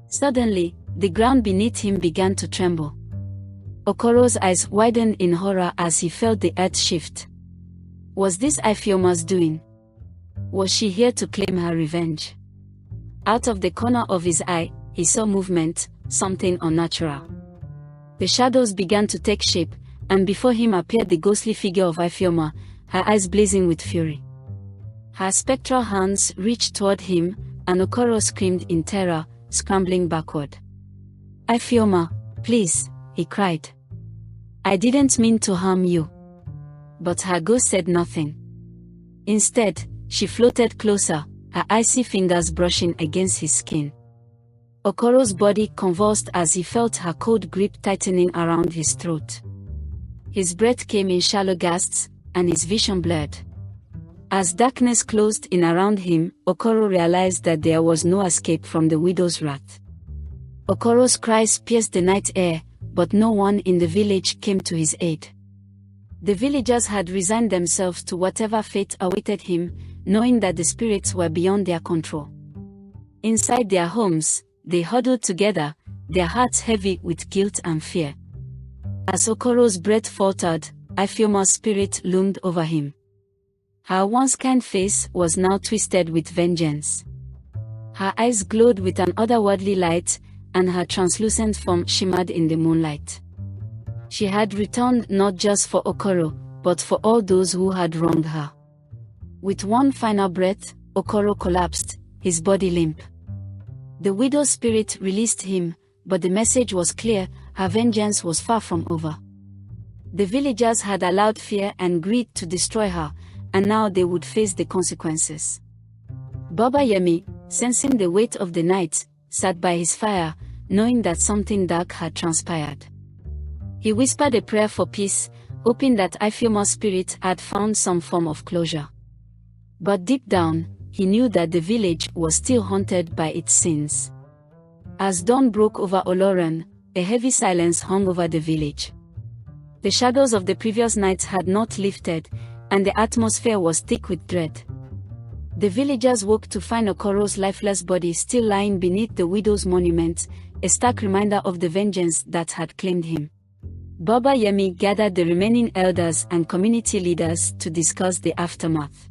Suddenly, the ground beneath him began to tremble. Okoro's eyes widened in horror as he felt the earth shift. Was this Ifeoma's doing? Was she here to claim her revenge? Out of the corner of his eye, he saw movement, something unnatural. The shadows began to take shape, and before him appeared the ghostly figure of Ifeoma, her eyes blazing with fury. Her spectral hands reached toward him, and Okoro screamed in terror, scrambling backward. Ifeoma, please, he cried. I didn't mean to harm you. But her ghost said nothing. Instead, she floated closer, her icy fingers brushing against his skin. Okoro's body convulsed as he felt her cold grip tightening around his throat. His breath came in shallow gasps, and his vision blurred. As darkness closed in around him, Okoro realized that there was no escape from the widow's wrath. Okoro's cries pierced the night air, but no one in the village came to his aid. The villagers had resigned themselves to whatever fate awaited him, knowing that the spirits were beyond their control. Inside their homes, they huddled together, their hearts heavy with guilt and fear. As Okoro's breath faltered, Ifeoma's spirit loomed over him. Her once kind face was now twisted with vengeance. Her eyes glowed with an otherworldly light, and her translucent form shimmered in the moonlight. She had returned not just for Okoro, but for all those who had wronged her. With one final breath, Okoro collapsed, his body limp. The widow's spirit released him, but the message was clear: her vengeance was far from over. The villagers had allowed fear and greed to destroy her, and now they would face the consequences. Baba Yemi, sensing the weight of the night, sat by his fire, knowing that something dark had transpired. He whispered a prayer for peace, hoping that Ifeoma's spirit had found some form of closure. But deep down, he knew that the village was still haunted by its sins. As dawn broke over Olorun, a heavy silence hung over the village. The shadows of the previous nights had not lifted, and the atmosphere was thick with dread. The villagers woke to find Okoro's lifeless body still lying beneath the widow's monument, a stark reminder of the vengeance that had claimed him. Baba Yemi gathered the remaining elders and community leaders to discuss the aftermath.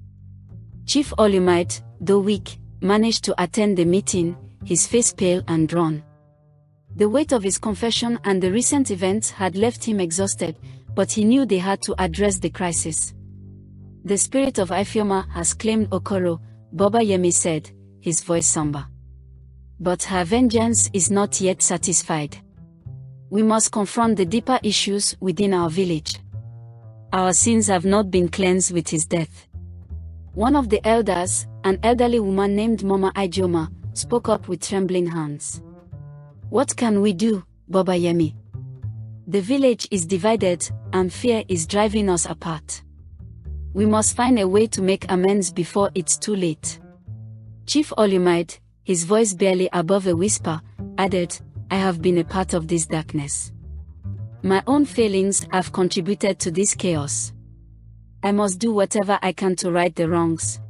Chief Olorun, though weak, managed to attend the meeting, his face pale and drawn. The weight of his confession and the recent events had left him exhausted, but he knew they had to address the crisis. The spirit of Ifeoma has claimed Okoro, Baba Yemi said, his voice somber. But her vengeance is not yet satisfied. We must confront the deeper issues within our village. Our sins have not been cleansed with his death. One of the elders, an elderly woman named Mama Ijeoma, spoke up with trembling hands. What can we do, Baba Yemi? The village is divided, and fear is driving us apart. We must find a way to make amends before it's too late. Chief Olorun, his voice barely above a whisper, added, I have been a part of this darkness. My own failings have contributed to this chaos. I must do whatever I can to right the wrongs.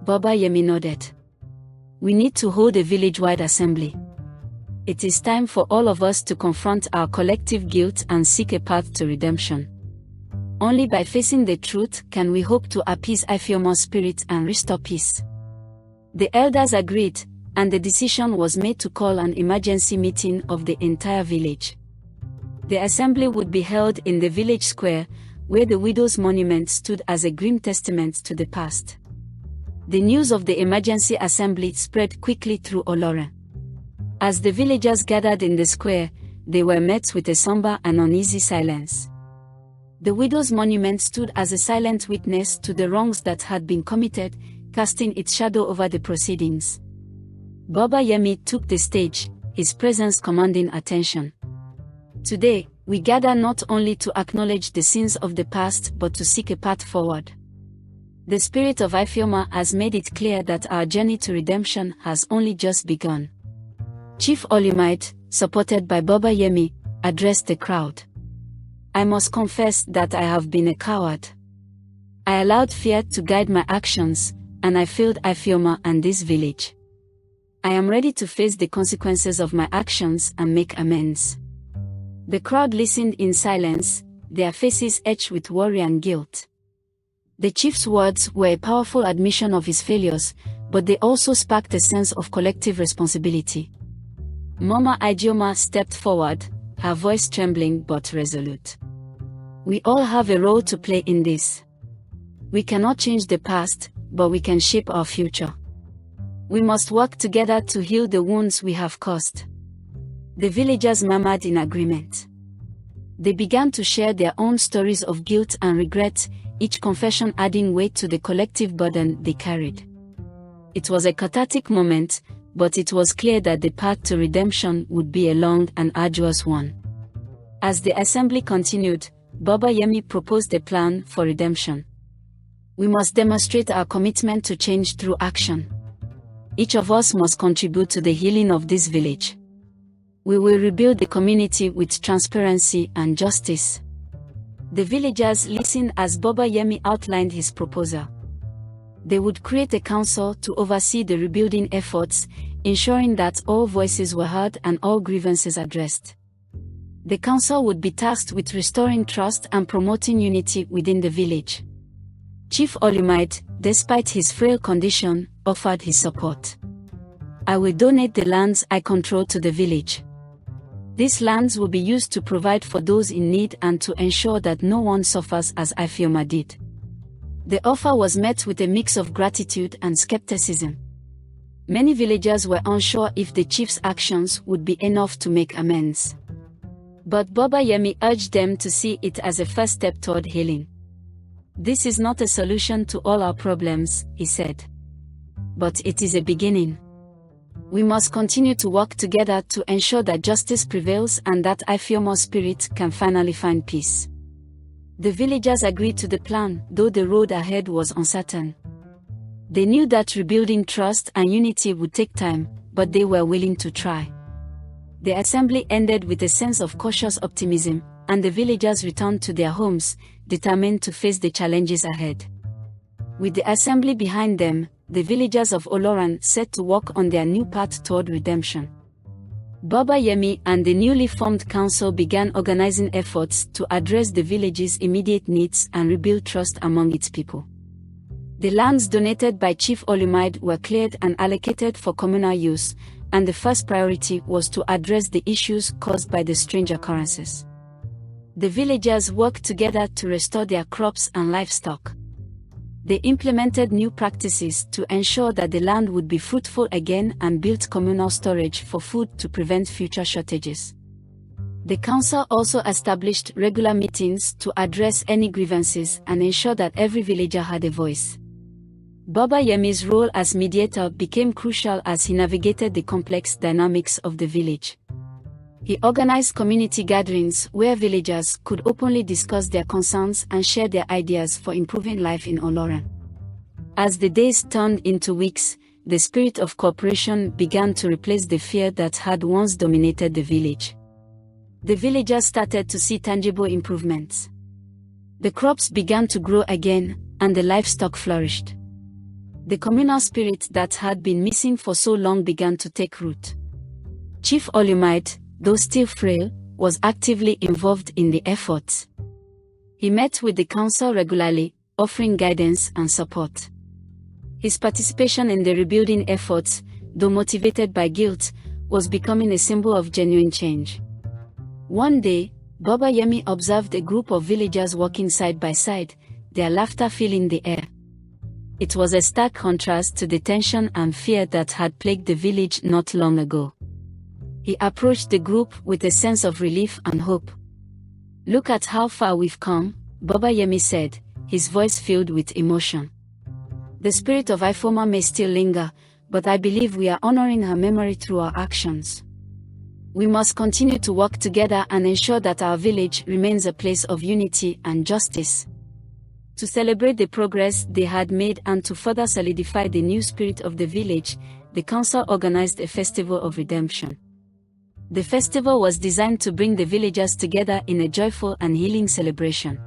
Baba Yemi nodded. We need to hold a village-wide assembly. It is time for all of us to confront our collective guilt and seek a path to redemption. Only by facing the truth can we hope to appease Ifeoma's spirit and restore peace. The elders agreed, and the decision was made to call an emergency meeting of the entire village. The assembly would be held in the village square, where the widow's monument stood as a grim testament to the past. The news of the emergency assembly spread quickly through Olorun. As the villagers gathered in the square, they were met with a somber and uneasy silence. The widow's monument stood as a silent witness to the wrongs that had been committed, casting its shadow over the proceedings. Baba Yemi took the stage, his presence commanding attention. Today, we gather not only to acknowledge the sins of the past but to seek a path forward. The spirit of Ifeoma has made it clear that our journey to redemption has only just begun. Chief Olorun, supported by Baba Yemi, addressed the crowd. I must confess that I have been a coward. I allowed fear to guide my actions, and I failed Ifeoma and this village. I am ready to face the consequences of my actions and make amends. The crowd listened in silence, their faces etched with worry and guilt. The chief's words were a powerful admission of his failures, but they also sparked a sense of collective responsibility. Mama Ijeoma stepped forward, her voice trembling but resolute. We all have a role to play in this. We cannot change the past, but we can shape our future. We must work together to heal the wounds we have caused. The villagers murmured in agreement. They began to share their own stories of guilt and regret, each confession adding weight to the collective burden they carried. It was a cathartic moment, but it was clear that the path to redemption would be a long and arduous one. As the assembly continued, Baba Yemi proposed a plan for redemption. We must demonstrate our commitment to change through action. Each of us must contribute to the healing of this village. We will rebuild the community with transparency and justice. The villagers listened as Baba Yemi outlined his proposal. They would create a council to oversee the rebuilding efforts, ensuring that all voices were heard and all grievances addressed. The council would be tasked with restoring trust and promoting unity within the village. Chief Olorun, despite his frail condition, offered his support. I will donate the lands I control to the village. These lands will be used to provide for those in need and to ensure that no one suffers as Ifeoma did. The offer was met with a mix of gratitude and skepticism. Many villagers were unsure if the chief's actions would be enough to make amends. But Baba Yemi urged them to see it as a first step toward healing. This is not a solution to all our problems, he said. But it is a beginning. We must continue to work together to ensure that justice prevails and that Ifeoma's spirit can finally find peace. The villagers agreed to the plan, though the road ahead was uncertain. They knew that rebuilding trust and unity would take time, but they were willing to try. The assembly ended with a sense of cautious optimism, and the villagers returned to their homes, determined to face the challenges ahead. With the assembly behind them, the villagers of Olorun set to work on their new path toward redemption. Baba Yemi and the newly formed council began organizing efforts to address the village's immediate needs and rebuild trust among its people. The lands donated by Chief Olorun were cleared and allocated for communal use, and the first priority was to address the issues caused by the strange occurrences. The villagers worked together to restore their crops and livestock. They implemented new practices to ensure that the land would be fruitful again and built communal storage for food to prevent future shortages. The council also established regular meetings to address any grievances and ensure that every villager had a voice. Baba Yemi's role as mediator became crucial as he navigated the complex dynamics of the village. He organized community gatherings where villagers could openly discuss their concerns and share their ideas for improving life in Olorun. As the days turned into weeks, the spirit of cooperation began to replace the fear that had once dominated the village. The villagers started to see tangible improvements. The crops began to grow again, and the livestock flourished. The communal spirit that had been missing for so long began to take root. Chief Olorun, though still frail, was actively involved in the efforts. He met with the council regularly, offering guidance and support. His participation in the rebuilding efforts, though motivated by guilt, was becoming a symbol of genuine change. One day, Baba Yemi observed a group of villagers walking side by side, their laughter filling the air. It was a stark contrast to the tension and fear that had plagued the village not long ago. He approached the group with a sense of relief and hope. "Look at how far we've come," Baba Yemi said, his voice filled with emotion. "The spirit of Ifeoma may still linger, but I believe we are honoring her memory through our actions. We must continue to work together and ensure that our village remains a place of unity and justice." To celebrate the progress they had made and to further solidify the new spirit of the village, the council organized a festival of redemption. The festival was designed to bring the villagers together in a joyful and healing celebration.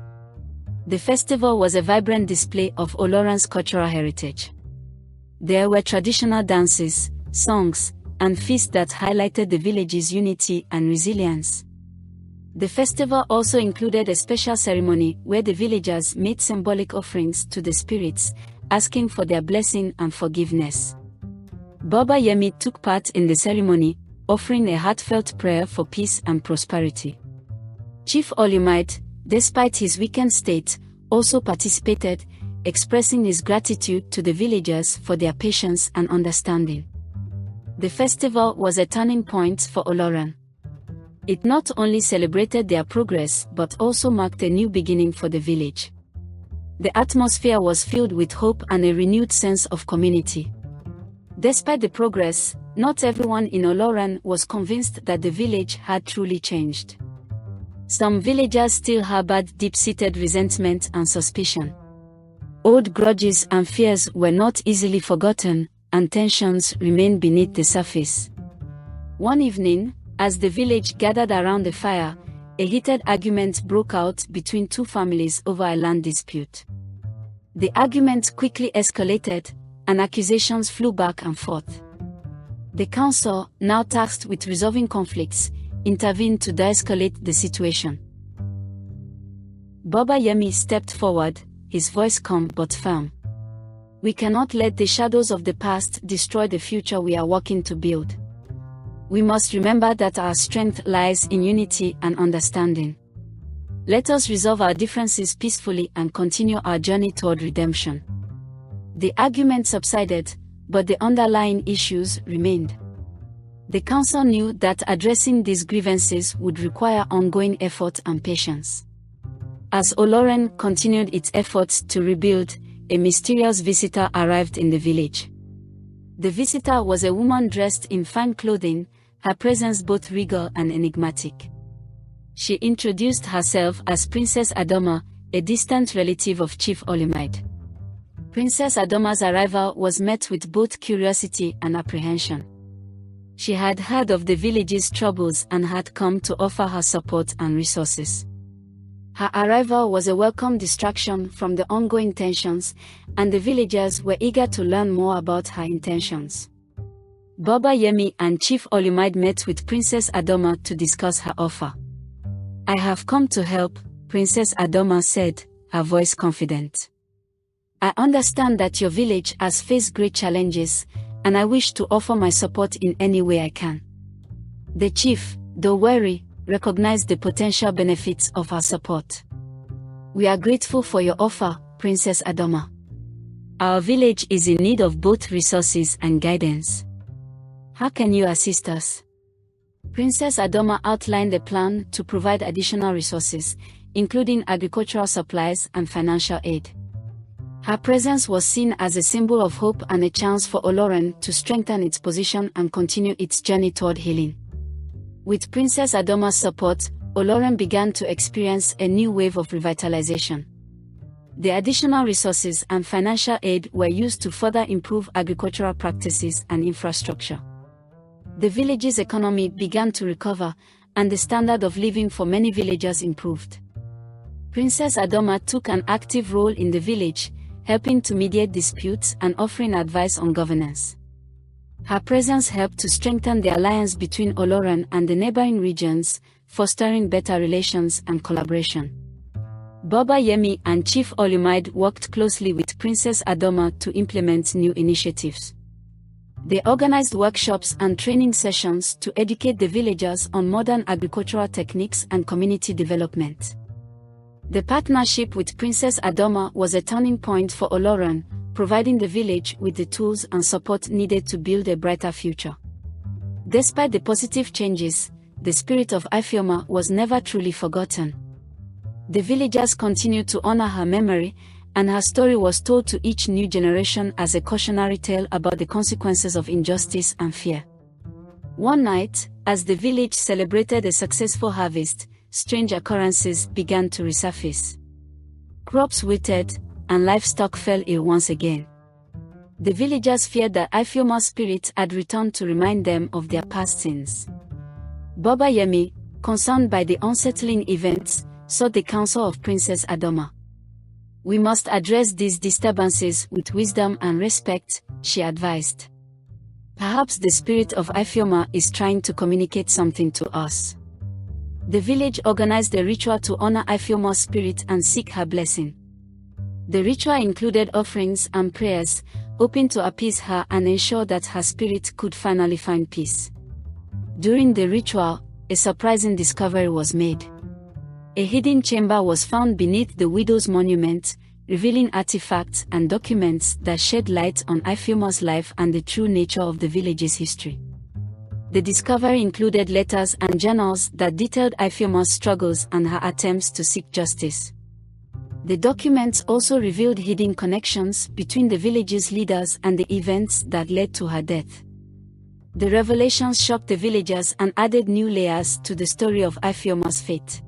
The festival was a vibrant display of Olorun's cultural heritage. There were traditional dances, songs, and feasts that highlighted the village's unity and resilience. The festival also included a special ceremony where the villagers made symbolic offerings to the spirits, asking for their blessing and forgiveness. Baba Yemi took part in the ceremony, offering a heartfelt prayer for peace and prosperity. Chief Olorun, despite his weakened state, also participated, expressing his gratitude to the villagers for their patience and understanding. The festival was a turning point for Olorun. It not only celebrated their progress but also marked a new beginning for the village. The atmosphere was filled with hope and a renewed sense of community. Despite the progress, not everyone in Olorun was convinced that the village had truly changed. Some villagers still harbored deep-seated resentment and suspicion. Old grudges and fears were not easily forgotten, and tensions remained beneath the surface. One evening, as the village gathered around the fire, a heated argument broke out between two families over a land dispute. The argument quickly escalated, and accusations flew back and forth. The council, now tasked with resolving conflicts, intervened to de-escalate the situation. Baba Yemi stepped forward, his voice calm but firm. We cannot let the shadows of the past destroy the future we are working to build. We must remember that our strength lies in unity and understanding. Let us resolve our differences peacefully and continue our journey toward redemption. The argument subsided, but the underlying issues remained. The council knew that addressing these grievances would require ongoing effort and patience. As Olorun continued its efforts to rebuild, a mysterious visitor arrived in the village. The visitor was a woman dressed in fine clothing, her presence both regal and enigmatic. She introduced herself as Princess Adoma, a distant relative of Chief Olumide. Princess Adoma's arrival was met with both curiosity and apprehension. She had heard of the village's troubles and had come to offer her support and resources. Her arrival was a welcome distraction from the ongoing tensions, and the villagers were eager to learn more about her intentions. Baba Yemi and Chief Olumide met with Princess Adoma to discuss her offer. I have come to help, Princess Adoma said, her voice confident. I understand that your village has faced great challenges, and I wish to offer my support in any way I can. The chief, though wary, recognized the potential benefits of our support. We are grateful for your offer, Princess Adoma. Our village is in need of both resources and guidance. How can you assist us? Princess Adoma outlined a plan to provide additional resources, including agricultural supplies and financial aid. Her presence was seen as a symbol of hope and a chance for Olorun to strengthen its position and continue its journey toward healing. With Princess Adoma's support, Olorun began to experience a new wave of revitalization. The additional resources and financial aid were used to further improve agricultural practices and infrastructure. The village's economy began to recover, and the standard of living for many villagers improved. Princess Adoma took an active role in the village, helping to mediate disputes and offering advice on governance. Her presence helped to strengthen the alliance between Olorun and the neighboring regions, fostering better relations and collaboration. Baba Yemi and Chief Olumide worked closely with Princess Adoma to implement new initiatives. They organized workshops and training sessions to educate the villagers on modern agricultural techniques and community development. The partnership with Princess Adoma was a turning point for Olorun, providing the village with the tools and support needed to build a brighter future. Despite the positive changes, the spirit of Ifeoma was never truly forgotten. The villagers continued to honor her memory, and her story was told to each new generation as a cautionary tale about the consequences of injustice and fear. One night, as the village celebrated a successful harvest, strange occurrences began to resurface. Crops wilted, and livestock fell ill once again. The villagers feared that Ifeoma's spirit had returned to remind them of their past sins. Baba Yemi, concerned by the unsettling events, sought the counsel of Princess Adoma. We must address these disturbances with wisdom and respect, she advised. Perhaps the spirit of Ifeoma is trying to communicate something to us. The village organized a ritual to honor Ifeoma's spirit and seek her blessing. The ritual included offerings and prayers, hoping to appease her and ensure that her spirit could finally find peace. During the ritual, a surprising discovery was made. A hidden chamber was found beneath the widow's monument, revealing artifacts and documents that shed light on Ifeoma's life and the true nature of the village's history. The discovery included letters and journals that detailed Ifeoma's struggles and her attempts to seek justice. The documents also revealed hidden connections between the village's leaders and the events that led to her death. The revelations shocked the villagers and added new layers to the story of Ifeoma's fate.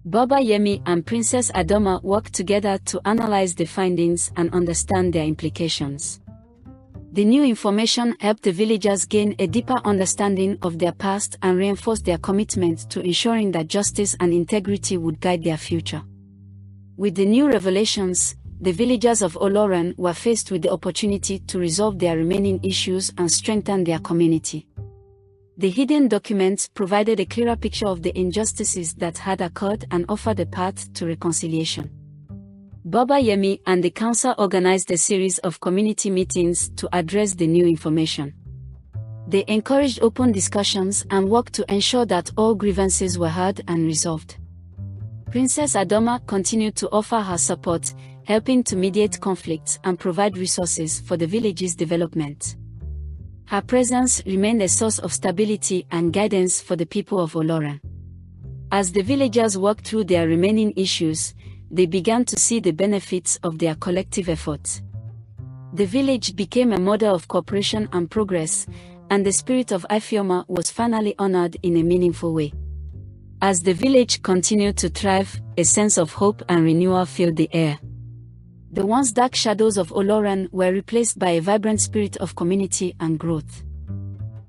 Baba Yemi and Princess Adoma worked together to analyze the findings and understand their implications. The new information helped the villagers gain a deeper understanding of their past and reinforced their commitment to ensuring that justice and integrity would guide their future. With the new revelations, the villagers of Olorun were faced with the opportunity to resolve their remaining issues and strengthen their community. The hidden documents provided a clearer picture of the injustices that had occurred and offered a path to reconciliation. Baba Yemi and the council organized a series of community meetings to address the new information. They encouraged open discussions and worked to ensure that all grievances were heard and resolved. Princess Adoma continued to offer her support, helping to mediate conflicts and provide resources for the village's development. Her presence remained a source of stability and guidance for the people of Olorun. As the villagers worked through their remaining issues, they began to see the benefits of their collective efforts. The village became a model of cooperation and progress, and the spirit of Ifeoma was finally honored in a meaningful way. As the village continued to thrive, a sense of hope and renewal filled the air. The once dark shadows of Olorun were replaced by a vibrant spirit of community and growth.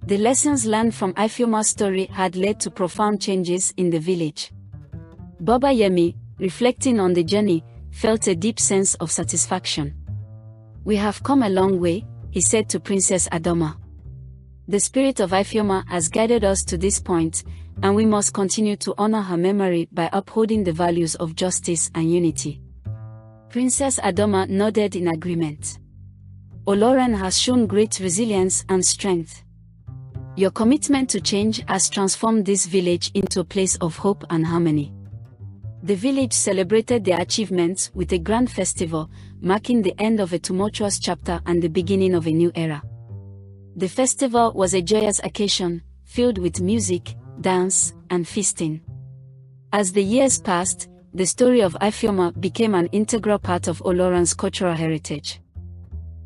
The lessons learned from Ifeoma's story had led to profound changes in the village. Baba Yemi, reflecting on the journey, felt a deep sense of satisfaction. "We have come a long way," he said to Princess Adoma. "The spirit of Ifeoma has guided us to this point, and we must continue to honor her memory by upholding the values of justice and unity." Princess Adoma nodded in agreement. "Olorun has shown great resilience and strength. Your commitment to change has transformed this village into a place of hope and harmony." The village celebrated their achievements with a grand festival, marking the end of a tumultuous chapter and the beginning of a new era. The festival was a joyous occasion, filled with music, dance, and feasting. As the years passed, the story of Ifeoma became an integral part of Olorun's cultural heritage.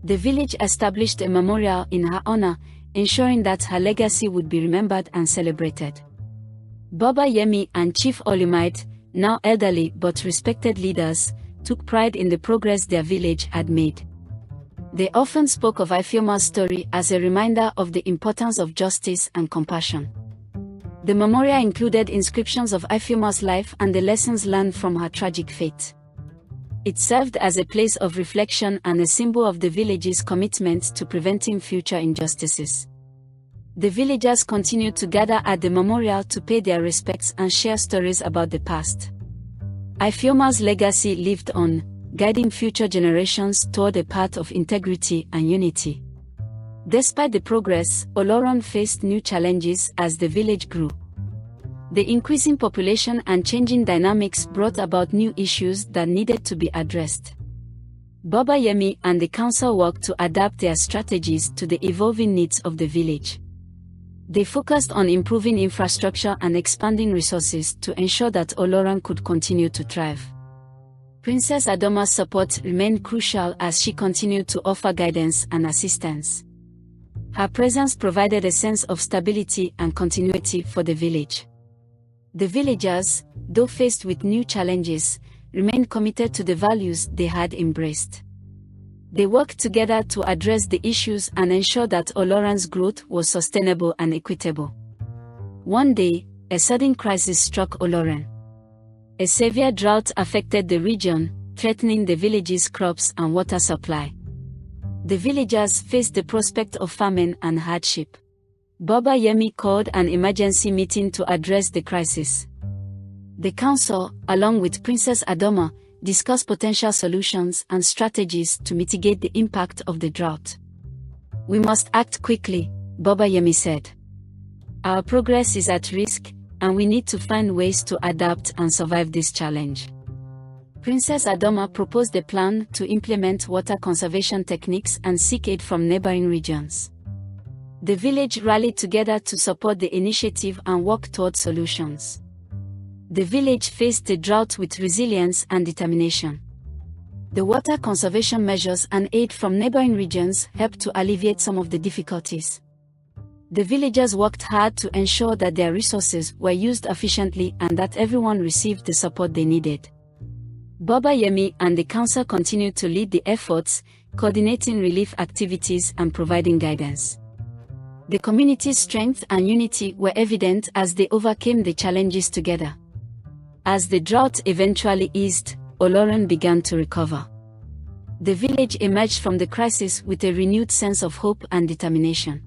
The village established a memorial in her honor, ensuring that her legacy would be remembered and celebrated. Baba Yemi and Chief Olumide, now elderly but respected leaders, took pride in the progress their village had made. They often spoke of Ifeoma's story as a reminder of the importance of justice and compassion. The memorial included inscriptions of Ifeoma's life and the lessons learned from her tragic fate. It served as a place of reflection and a symbol of the village's commitment to preventing future injustices. The villagers continued to gather at the memorial to pay their respects and share stories about the past. Ifeoma's legacy lived on, guiding future generations toward a path of integrity and unity. Despite the progress, Olorun faced new challenges as the village grew. The increasing population and changing dynamics brought about new issues that needed to be addressed. Baba Yemi and the council worked to adapt their strategies to the evolving needs of the village. They focused on improving infrastructure and expanding resources to ensure that Olorun could continue to thrive. Princess Adoma's support remained crucial as she continued to offer guidance and assistance. Her presence provided a sense of stability and continuity for the village. The villagers, though faced with new challenges, remained committed to the values they had embraced. They worked together to address the issues and ensure that Olorun's growth was sustainable and equitable. One day, a sudden crisis struck Olorun. A severe drought affected the region, threatening the village's crops and water supply. The villagers faced the prospect of famine and hardship. Baba Yemi called an emergency meeting to address the crisis. The council, along with Princess Adoma, discussed potential solutions and strategies to mitigate the impact of the drought. "We must act quickly," Baba Yemi said. "Our progress is at risk, and we need to find ways to adapt and survive this challenge." Princess Adoma proposed a plan to implement water conservation techniques and seek aid from neighboring regions. The village rallied together to support the initiative and work toward solutions. The village faced the drought with resilience and determination. The water conservation measures and aid from neighboring regions helped to alleviate some of the difficulties. The villagers worked hard to ensure that their resources were used efficiently and that everyone received the support they needed. Baba Yemi and the council continued to lead the efforts, coordinating relief activities and providing guidance. The community's strength and unity were evident as they overcame the challenges together. As the drought eventually eased, Olorun began to recover. The village emerged from the crisis with a renewed sense of hope and determination.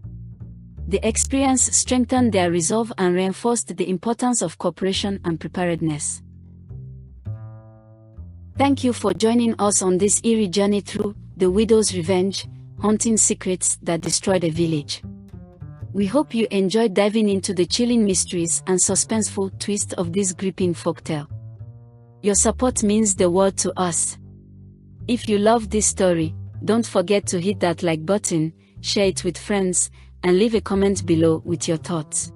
The experience strengthened their resolve and reinforced the importance of cooperation and preparedness. Thank you for joining us on this eerie journey through the widow's revenge, haunting secrets that destroyed a village. We hope you enjoyed diving into the chilling mysteries and suspenseful twist of this gripping folktale. Your support means the world to us. If you love this story, don't forget to hit that like button, share it with friends, and leave a comment below with your thoughts.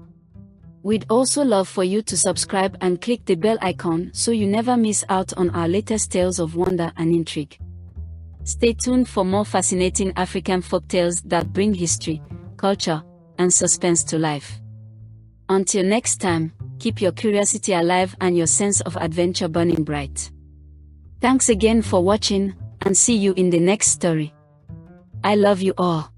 We'd also love for you to subscribe and click the bell icon so you never miss out on our latest tales of wonder and intrigue. Stay tuned for more fascinating African folktales that bring history, culture, and suspense to life. Until next time, keep your curiosity alive and your sense of adventure burning bright. Thanks again for watching, and see you in the next story. I love you all.